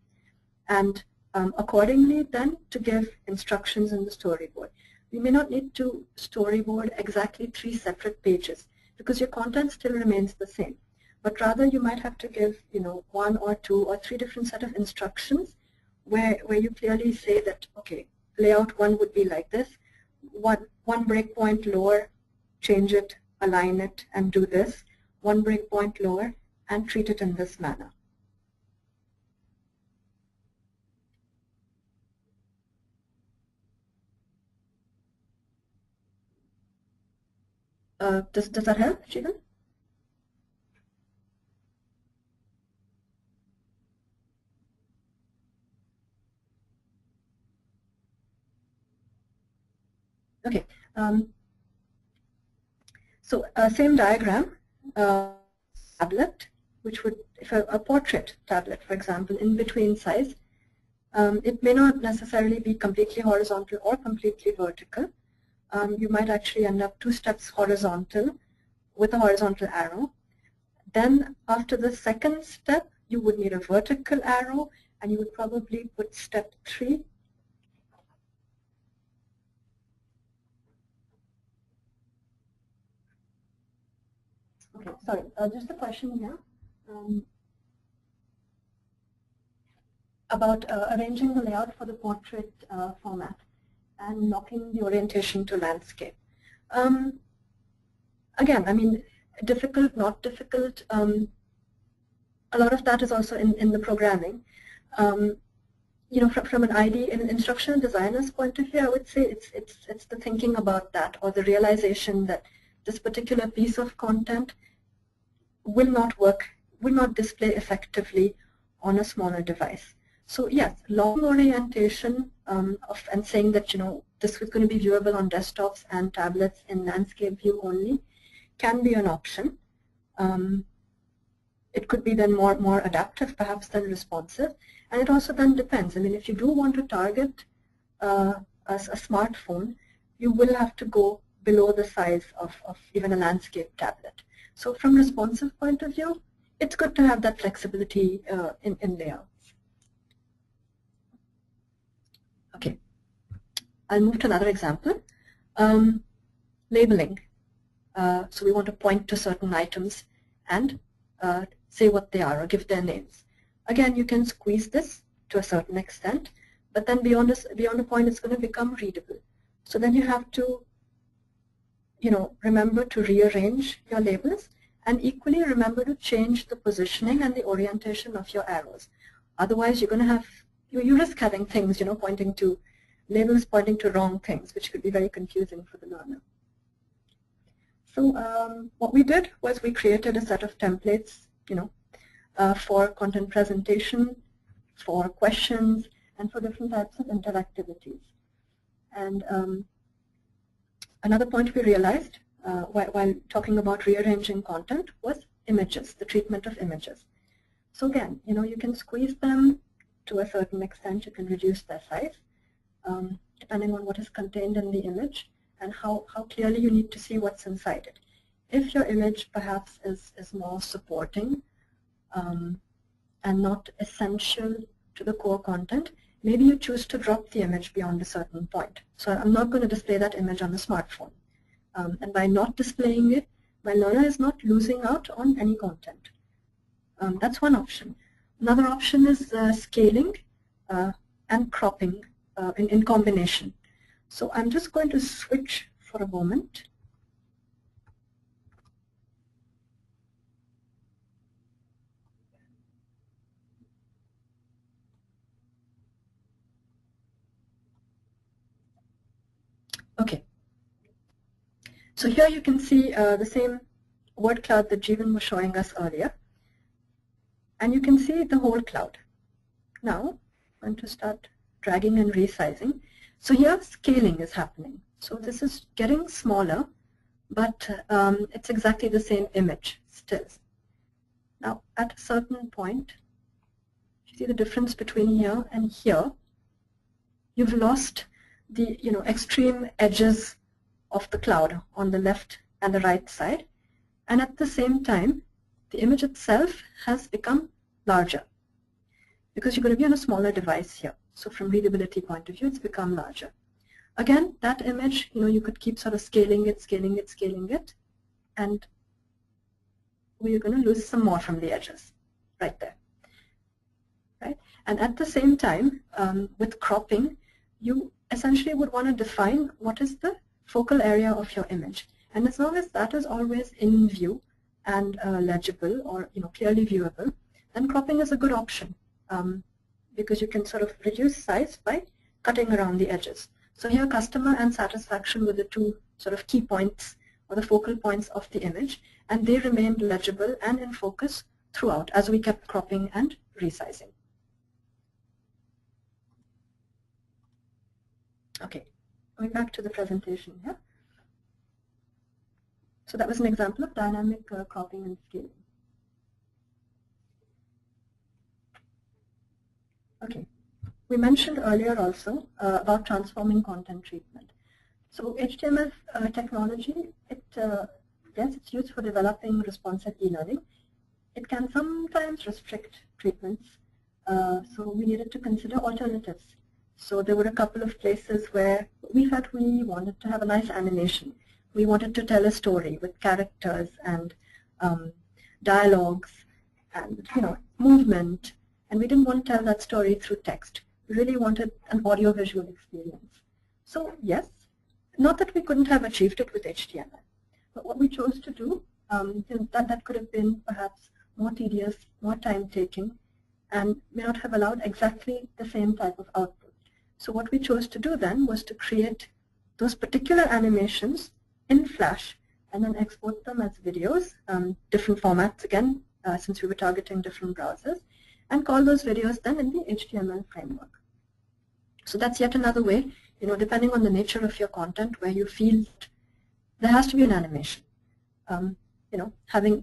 And accordingly, then, to give instructions in the storyboard. We may not need to storyboard exactly 3 separate pages because your content still remains the same. But rather, you might have to give, 1 or 2 or 3 different set of instructions where you clearly say that, okay, layout 1 would be like this. One breakpoint lower, change it, align it, and do this. 1 breakpoint lower, and treat it in this manner. Does that help, Jeevan? Okay. So same diagram, tablet which would, if a portrait tablet, for example, in between size, it may not necessarily be completely horizontal or completely vertical. You might actually end up 2 steps horizontal with a horizontal arrow. Then after the second step, you would need a vertical arrow, and you would probably put step 3. Okay, sorry, just a question here about arranging the layout for the portrait format and locking the orientation to landscape. Again, I mean, difficult, not difficult. A lot of that is also in the programming. You know, from an ID, an instructional designer's point of view, I would say it's the thinking about that, or the realization that this particular piece of content will not work, will not display effectively on a smaller device. So yes, long orientation and saying that, you know, this is going to be viewable on desktops and tablets in landscape view only can be an option. It could be then more adaptive perhaps than responsive, and it also then depends. I mean, if you do want to target a smartphone, you will have to go below the size of even a landscape tablet. So from responsive point of view, it's good to have that flexibility in layouts. Okay, I'll move to another example. Labeling. So we want to point to certain items and say what they are or give their names. Again, you can squeeze this to a certain extent, but then beyond a point, it's going to become readable. So then you have to, you know, remember to rearrange your labels, and equally remember to change the positioning and the orientation of your arrows. Otherwise, you're going to have, you risk having things, you know, pointing to, labels pointing to wrong things, which could be very confusing for the learner. So what we did was we created a set of templates, you know, for content presentation, for questions, and for different types of interactivities. And another point we realized while talking about rearranging content was images, the treatment of images. So again, you know, you can squeeze them to a certain extent. You can reduce their size depending on what is contained in the image and how clearly you need to see what's inside it. If your image perhaps is more supporting and not essential to the core content, maybe you choose to drop the image beyond a certain point. So I'm not going to display that image on the smartphone. And by not displaying it, my learner is not losing out on any content. That's one option. Another option is scaling and cropping in combination. So I'm just going to switch for a moment. Okay. So here you can see the same word cloud that Jeevan was showing us earlier. And you can see the whole cloud. Now, I'm going to start dragging and resizing. So here scaling is happening. So this is getting smaller, but it's exactly the same image still. Now, at a certain point, you see the difference between here and here. You've lost the extreme edges of the cloud on the left and the right side, and at the same time the image itself has become larger because you're going to be on a smaller device here. So from readability point of view, it's become larger. Again, that image, you could keep sort of scaling it, and we're going to lose some more from the edges right there. Right? And at the same time, with cropping, you essentially would want to define what is the focal area of your image. And as long as that is always in view and legible or clearly viewable, then cropping is a good option because you can sort of reduce size by cutting around the edges. So here customer and satisfaction were the two sort of key points or the focal points of the image, and they remained legible and in focus throughout as we kept cropping and resizing. Okay, going back to the presentation here. So that was an example of dynamic cropping and scaling. Okay. We mentioned earlier also about transforming content treatment. So HTML technology, yes, it's used for developing responsive e-learning. It can sometimes restrict treatments, so we needed to consider alternatives. So there were a couple of places where we felt we wanted to have a nice animation. We wanted to tell a story with characters and dialogues and movement, and we didn't want to tell that story through text. We really wanted an audio-visual experience. So yes, not that we couldn't have achieved it with HTML, but what we chose to do, that could have been perhaps more tedious, more time-taking, and may not have allowed exactly the same type of output. So what we chose to do then was to create those particular animations in Flash and then export them as videos, different formats again, since we were targeting different browsers, and call those videos then in the HTML framework. So that's yet another way, depending on the nature of your content, where you feel there has to be an animation.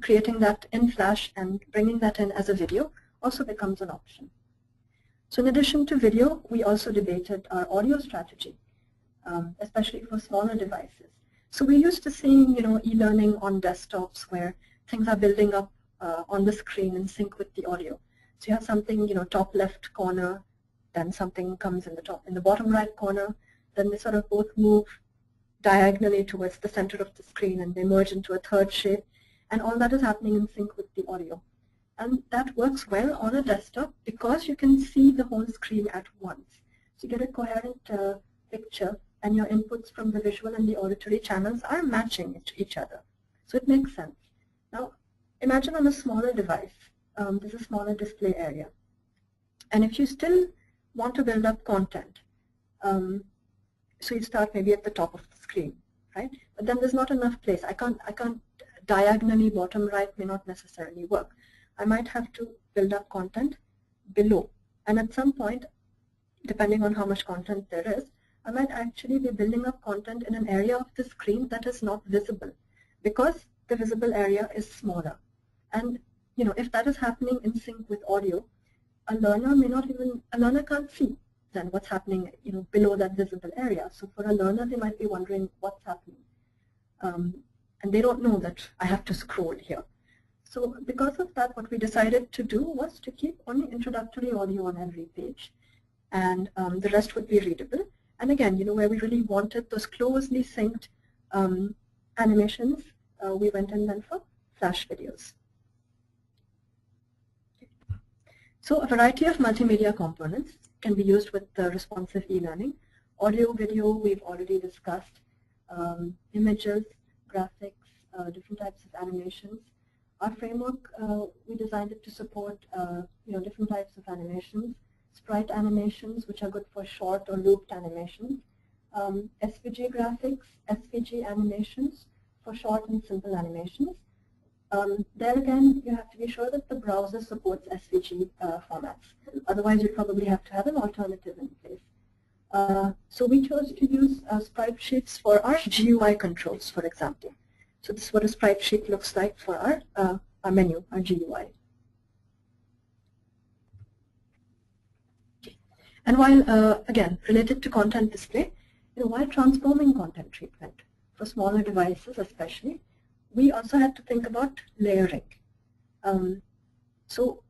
Creating that in Flash and bringing that in as a video also becomes an option. So in addition to video, we also debated our audio strategy, especially for smaller devices. So we're used to seeing, e-learning on desktops where things are building up on the screen in sync with the audio. So you have something, top left corner, then something comes in the bottom right corner, then they sort of both move diagonally towards the center of the screen and they merge into a third shape, and all that is happening in sync with the audio. And that works well on a desktop because you can see the whole screen at once. So you get a coherent picture, and your inputs from the visual and the auditory channels are matching each other. So it makes sense. Now, imagine on a smaller device, there's a smaller display area. And if you still want to build up content, so you start maybe at the top of the screen, right? But then there's not enough place. I can't diagonally bottom right may not necessarily work. I might have to build up content below. And at some point, depending on how much content there is, I might actually be building up content in an area of the screen that is not visible because the visible area is smaller. And if that is happening in sync with audio, a learner can't see then what's happening below that visible area. So for a learner, they might be wondering what's happening. And they don't know that I have to scroll here. So because of that, what we decided to do was to keep only introductory audio on every page, and the rest would be readable. And again, where we really wanted those closely synced animations, we went in then for Flash videos. So a variety of multimedia components can be used with responsive e-learning. Audio, video, we've already discussed. Images, graphics, different types of animations. Our framework, we designed it to support different types of animations. Sprite animations, which are good for short or looped animations. SVG graphics, SVG animations for short and simple animations. There again, you have to be sure that the browser supports SVG formats. Otherwise, you probably have to have an alternative in place. So we chose to use sprite sheets for our GUI controls, for example. So this is what a sprite sheet looks like for our menu, our GUI. And while, again, related to content display, while transforming content treatment for smaller devices especially, we also had to think about layering. So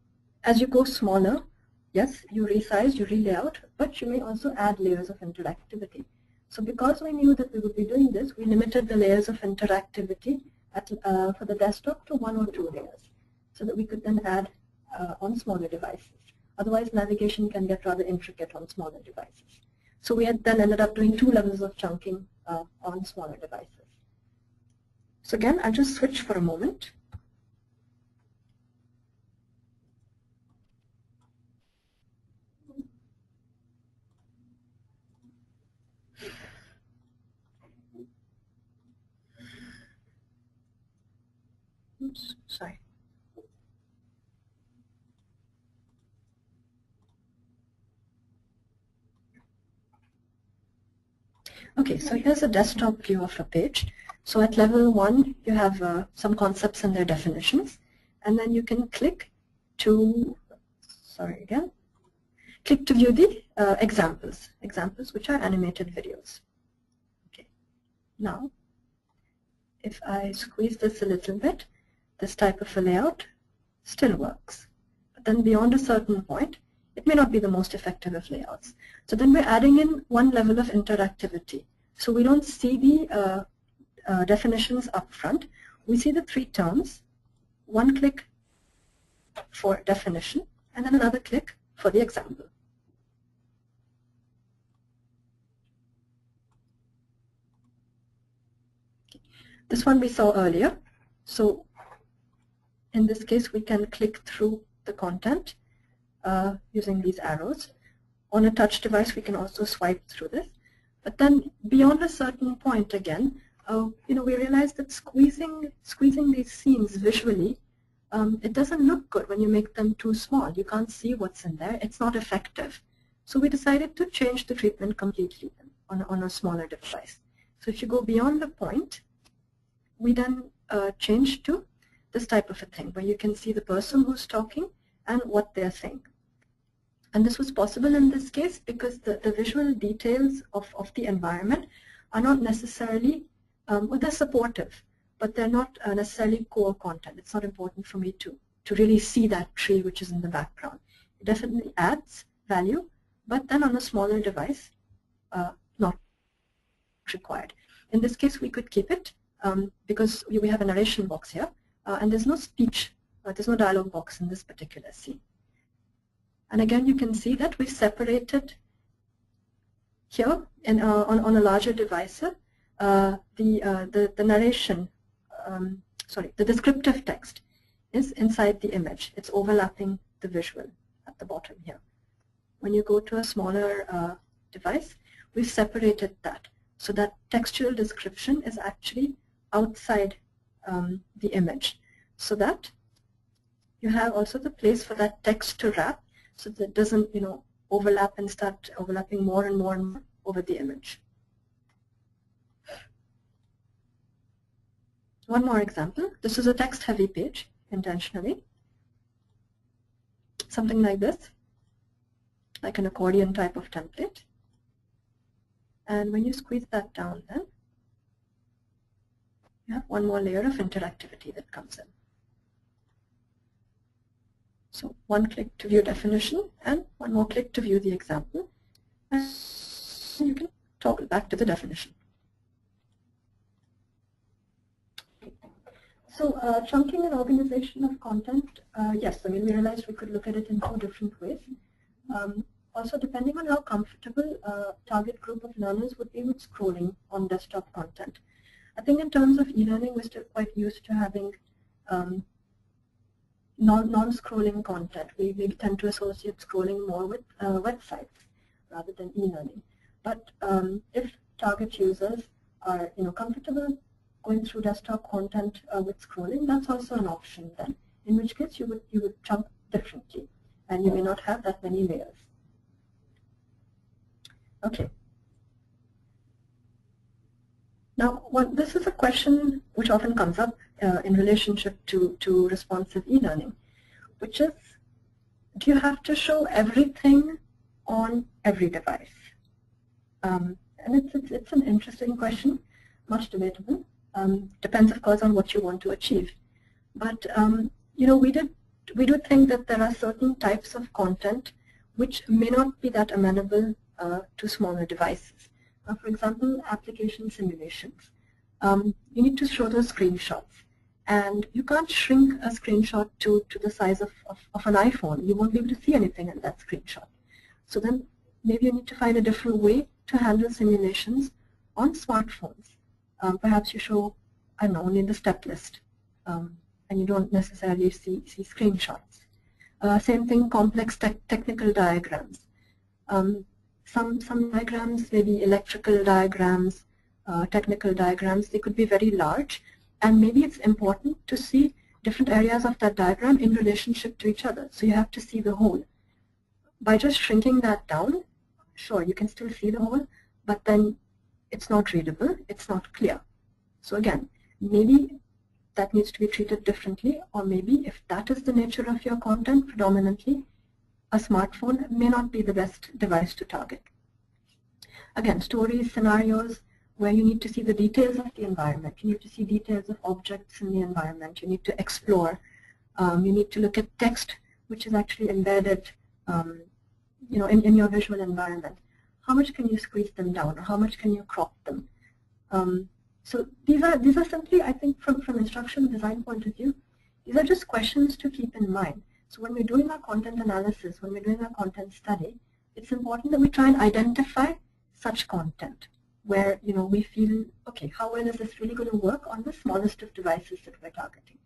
as you go smaller, yes, you resize, you re-layout, but you may also add layers of interactivity. So because we knew that we would be doing this, we limited the layers of interactivity for the desktop to 1 or 2 layers, so that we could then add on smaller devices. Otherwise, navigation can get rather intricate on smaller devices. So we had then ended up doing 2 levels of chunking on smaller devices. So again, I'll just switch for a moment. Oops, sorry. Okay, so here's a desktop view of a page. So at level 1, you have some concepts and their definitions, and then you can click to, sorry again, click to view the examples which are animated videos. Okay. Now, if I squeeze this a little bit, this type of a layout still works. But then beyond a certain point, it may not be the most effective of layouts. So then we're adding in one level of interactivity. So we don't see the definitions up front. We see the three terms, one click for definition, and then another click for the example. This one we saw earlier. So in this case, we can click through the content using these arrows. On a touch device, we can also swipe through this. But then beyond a certain point again, we realize that squeezing these scenes visually, it doesn't look good when you make them too small. You can't see what's in there. It's not effective. So we decided to change the treatment completely on a smaller device. So if you go beyond the point, we then change to this type of a thing where you can see the person who's talking and what they're saying. And this was possible in this case because the visual details of the environment are not necessarily, well, they're supportive, but they're not necessarily core content. It's not important for me to really see that tree which is in the background. It definitely adds value, but then on a smaller device, not required. In this case, we could keep it because we have a narration box here, and there's no speech, there's no dialogue box in this particular scene. And again, you can see that we separated here on a larger device the narration, the descriptive text is inside the image. It's overlapping the visual at the bottom here. When you go to a smaller device, we've separated that so that textual description is actually outside the image, so that you have also the place for that text to wrap, so that it doesn't, overlap and start overlapping more and more and more over the image. One more example. This is a text-heavy page, intentionally. Something like this, like an accordion type of template. And when you squeeze that down, then you have one more layer of interactivity that comes in. So one click to view definition and one more click to view the example. And you can toggle back to the definition. So chunking and organization of content, yes, we realized we could look at it in two different ways. Also, depending on how comfortable a target group of learners would be with scrolling on desktop content. I think in terms of e-learning, we're still quite used to having non-scrolling content. We tend to associate scrolling more with websites rather than e-learning. But if target users are comfortable going through desktop content with scrolling, that's also an option then. In which case you would chunk differently, and you may not have that many layers. Okay. Now, this is a question which often comes up in relationship to responsive e-learning, which is, do you have to show everything on every device? And it's an interesting question, much debatable. Depends, of course, on what you want to achieve. But we do think that there are certain types of content which may not be that amenable to smaller devices. For example, application simulations. You need to show those screenshots. And you can't shrink a screenshot to the size of an iPhone. You won't be able to see anything in that screenshot. So then maybe you need to find a different way to handle simulations on smartphones. Perhaps you show, I don't know, only the step list, and you don't necessarily see screenshots. Same thing, complex technical diagrams. Some diagrams, maybe electrical diagrams, technical diagrams, they could be very large, and maybe it's important to see different areas of that diagram in relationship to each other. So you have to see the whole. By just shrinking that down, sure, you can still see the whole, but then it's not readable, it's not clear. So again, maybe that needs to be treated differently, or maybe if that is the nature of your content predominantly, a smartphone may not be the best device to target. Again, stories, scenarios where you need to see the details of the environment. You need to see details of objects in the environment. You need to explore. You need to look at text, which is actually embedded in your visual environment. How much can you squeeze them down, or how much can you crop them? So these are simply, I think, from instructional design point of view, these are just questions to keep in mind. So when we're doing our content analysis, when we're doing our content study, it's important that we try and identify such content where we feel, okay, how well is this really going to work on the smallest of devices that we're targeting?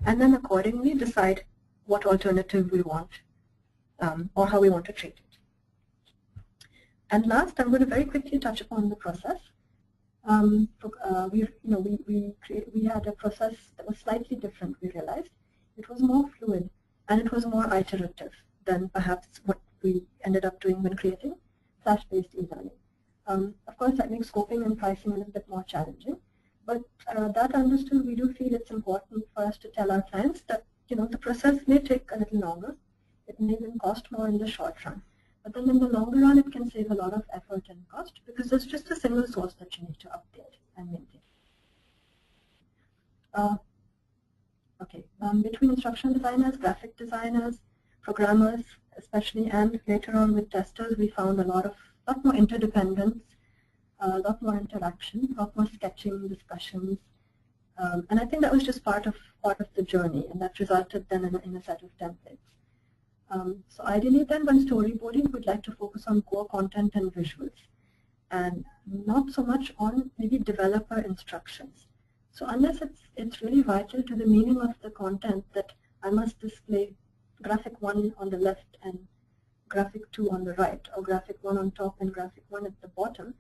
And then accordingly decide what alternative we want or how we want to treat it. And last, I'm going to very quickly touch upon the process. We had a process that was slightly different, we realized. It was more fluid and it was more iterative than perhaps what we ended up doing when creating Flash-based e-learning. Of course, that makes scoping and pricing a little bit more challenging, but that understood, we do feel it's important for us to tell our clients that the process may take a little longer. It may even cost more in the short run. But then in the longer run, it can save a lot of effort and cost because there's just a single source that you need to update and maintain. Between instructional designers, graphic designers, programmers especially, and later on with testers, we found a lot more interdependence, a lot more interaction, a lot more sketching, discussions. And I think that was just part of the journey, and that resulted then in a set of templates. So ideally then when storyboarding, we'd like to focus on core content and visuals and not so much on maybe developer instructions. So unless it's really vital to the meaning of the content that I must display graphic 1 on the left and graphic 2 on the right, or graphic 1 on top and graphic 1 at the bottom,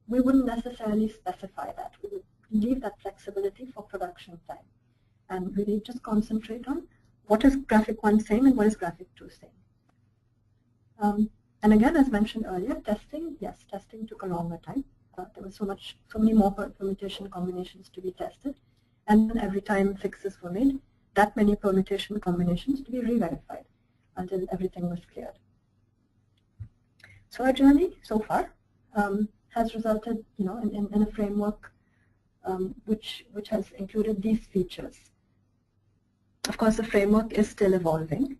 we wouldn't necessarily specify that. We would leave that flexibility for production time and really just concentrate on what is graphic 1 saying and what is graphic 2 saying. And again, as mentioned earlier, testing, yes, testing took a longer time. There was so many more permutation combinations to be tested, and then every time fixes were made, that many permutation combinations to be re-verified until everything was cleared. So our journey so far has resulted, in a framework which has included these features. Of course, the framework is still evolving.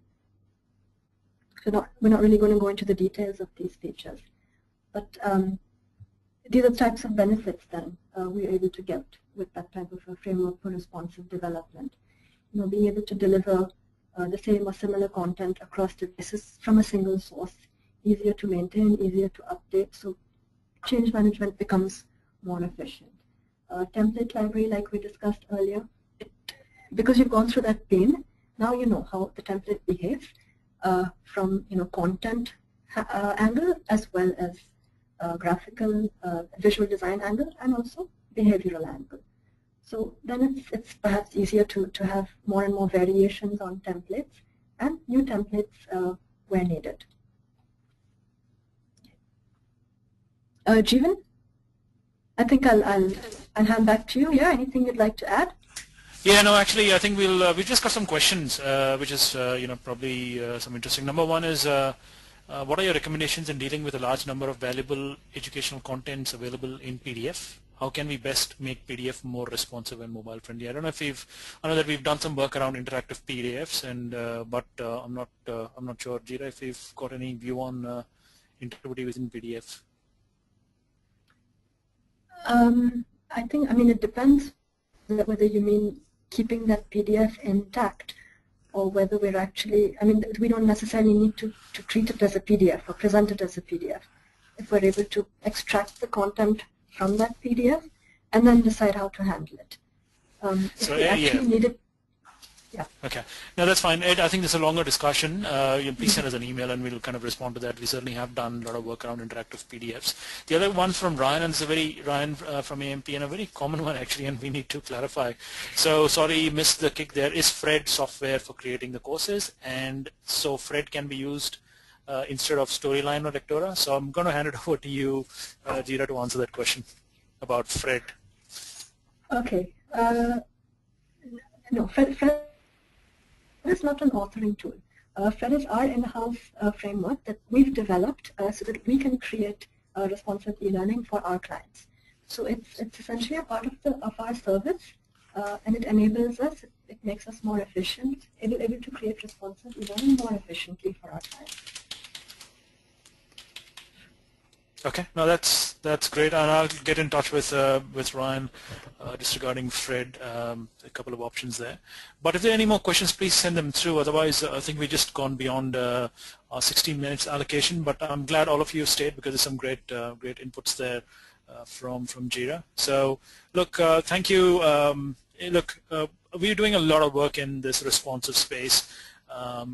So we're not really going to go into the details of these features, but these are the types of benefits then we're able to get with that type of a framework for responsive development. Being able to deliver the same or similar content across devices from a single source, easier to maintain, easier to update, so change management becomes more efficient. Template library, like we discussed earlier, because you've gone through that pain, now you know how the template behaves from content angle as well as graphical visual design angle and also behavioral angle. So then it's perhaps easier to have more and more variations on templates and new templates where needed. Jeevan, I think I'll hand back to you. Yeah, anything you'd like to add? Yeah, no, actually, I think we've just got some questions, which is probably some interesting. Number one is, what are your recommendations in dealing with a large number of valuable educational contents available in PDF? How can we best make PDF more responsive and mobile friendly? I don't know if I know that we've done some work around interactive PDFs, and but I'm not sure, Jira, if you've got any view on interactivity within PDF. I mean, it depends whether you mean keeping that PDF intact or whether we're actually, we don't necessarily need to treat it as a PDF or present it as a PDF. If we're able to extract the content from that PDF and then decide how to handle it. If we actually need it, yeah. Okay. No, that's fine. Ed, I think this is a longer discussion. Please send us an email and we'll kind of respond to that. We certainly have done a lot of work around interactive PDFs. The other one from Ryan, and it's Ryan from AMP, and a very common one actually, and we need to clarify. So sorry, missed the kick there. Is Fred software for creating the courses? And so Fred can be used instead of Storyline or Lectora. So I'm going to hand it over to you, Jira, to answer that question about Fred. Okay. No, Fred is not an authoring tool. Fred is our in-house framework that we've developed so that we can create responsive e-learning for our clients. So it's essentially a part of our service, and it enables us, it makes us more efficient, able to create responsive e-learning more efficiently for our clients. Okay, no, that's great, and I'll get in touch with Ryan just regarding Fred, a couple of options there. But if there are any more questions, please send them through. Otherwise, I think we've just gone beyond our 16 minutes allocation. But I'm glad all of you stayed because there's some great inputs there from Jira. So look, thank you. Look, we're doing a lot of work in this responsive space.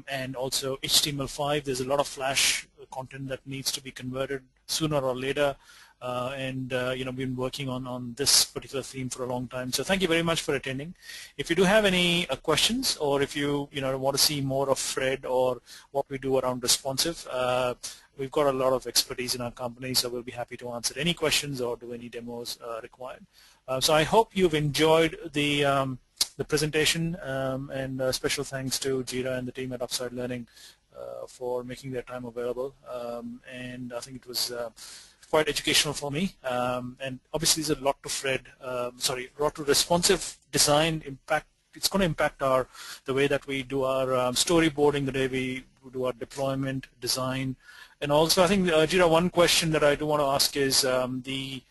And also HTML5, there's a lot of Flash content that needs to be converted sooner or later, and you know, we've been working on this particular theme for a long time. So thank you very much for attending. If you do have any questions, or if you want to see more of Fred or what we do around responsive, we've got a lot of expertise in our company, so we'll be happy to answer any questions or do any demos required. So I hope you've enjoyed the presentation, and special thanks to Jira and the team at Upside Learning for making their time available, and I think it was quite educational for me, and obviously there's a lot to lot to responsive design impact. It's going to impact the way that we do our storyboarding, the way we do our deployment, design, and also I think Jira, one question that I do want to ask is the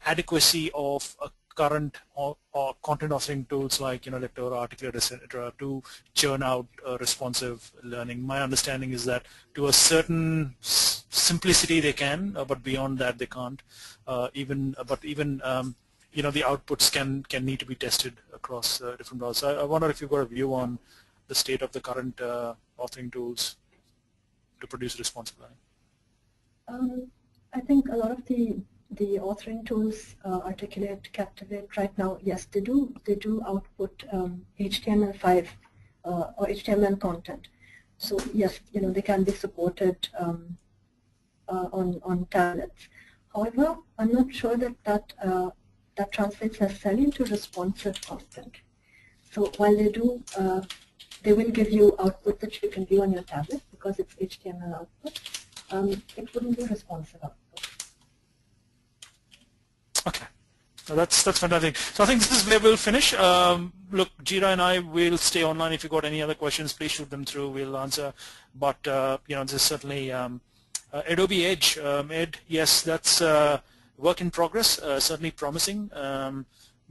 adequacy of current or content authoring tools like Lector, Articulate, etc. to churn out responsive learning. My understanding is that to a certain simplicity they can, but beyond that they can't. Even the outputs can need to be tested across different browsers. So I wonder if you've got a view on the state of the current authoring tools to produce responsive learning. I think a lot of the authoring tools, Articulate, Captivate, right now, yes, they do output HTML5 or HTML content. So yes, they can be supported on tablets. However, I'm not sure that translates necessarily into responsive content. So while they do, they will give you output that you can view on your tablet because it's HTML output. It wouldn't be responsive output. Okay, so that's fantastic. So I think this is where we'll finish. Look, Jira and I will stay online. If you got any other questions, please shoot them through. We'll answer. But this is certainly Adobe Edge. Ed, yes, that's work in progress. Certainly promising.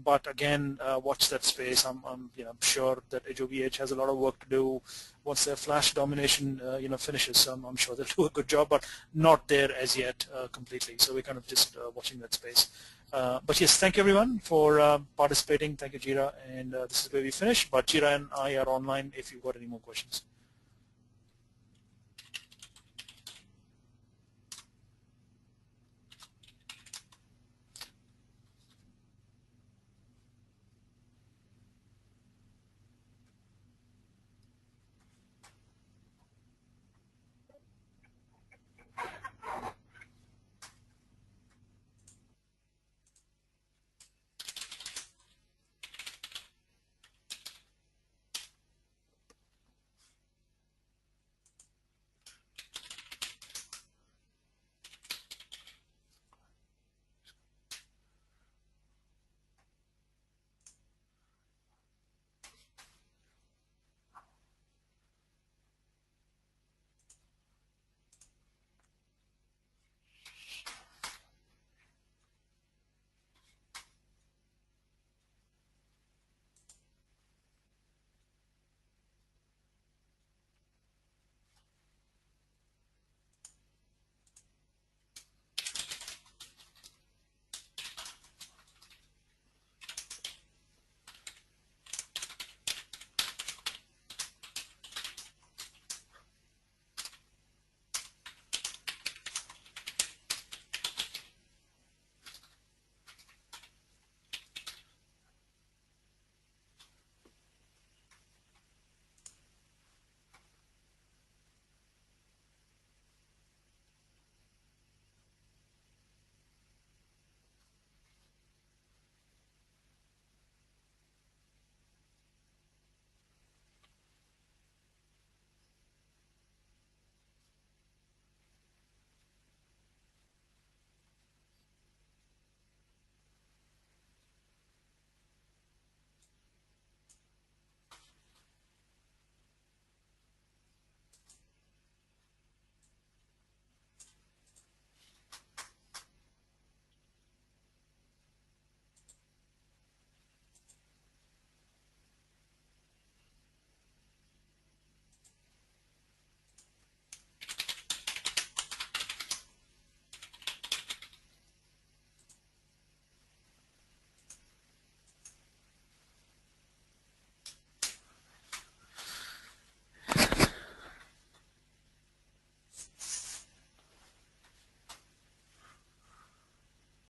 But again, watch that space. I'm sure that Adobe Edge has a lot of work to do once their Flash domination finishes. So I'm sure they'll do a good job, but not there as yet completely. So we're kind of just watching that space. But yes, thank you everyone for participating. Thank you, Jira, and this is where we finish. But Jira and I are online if you've got any more questions.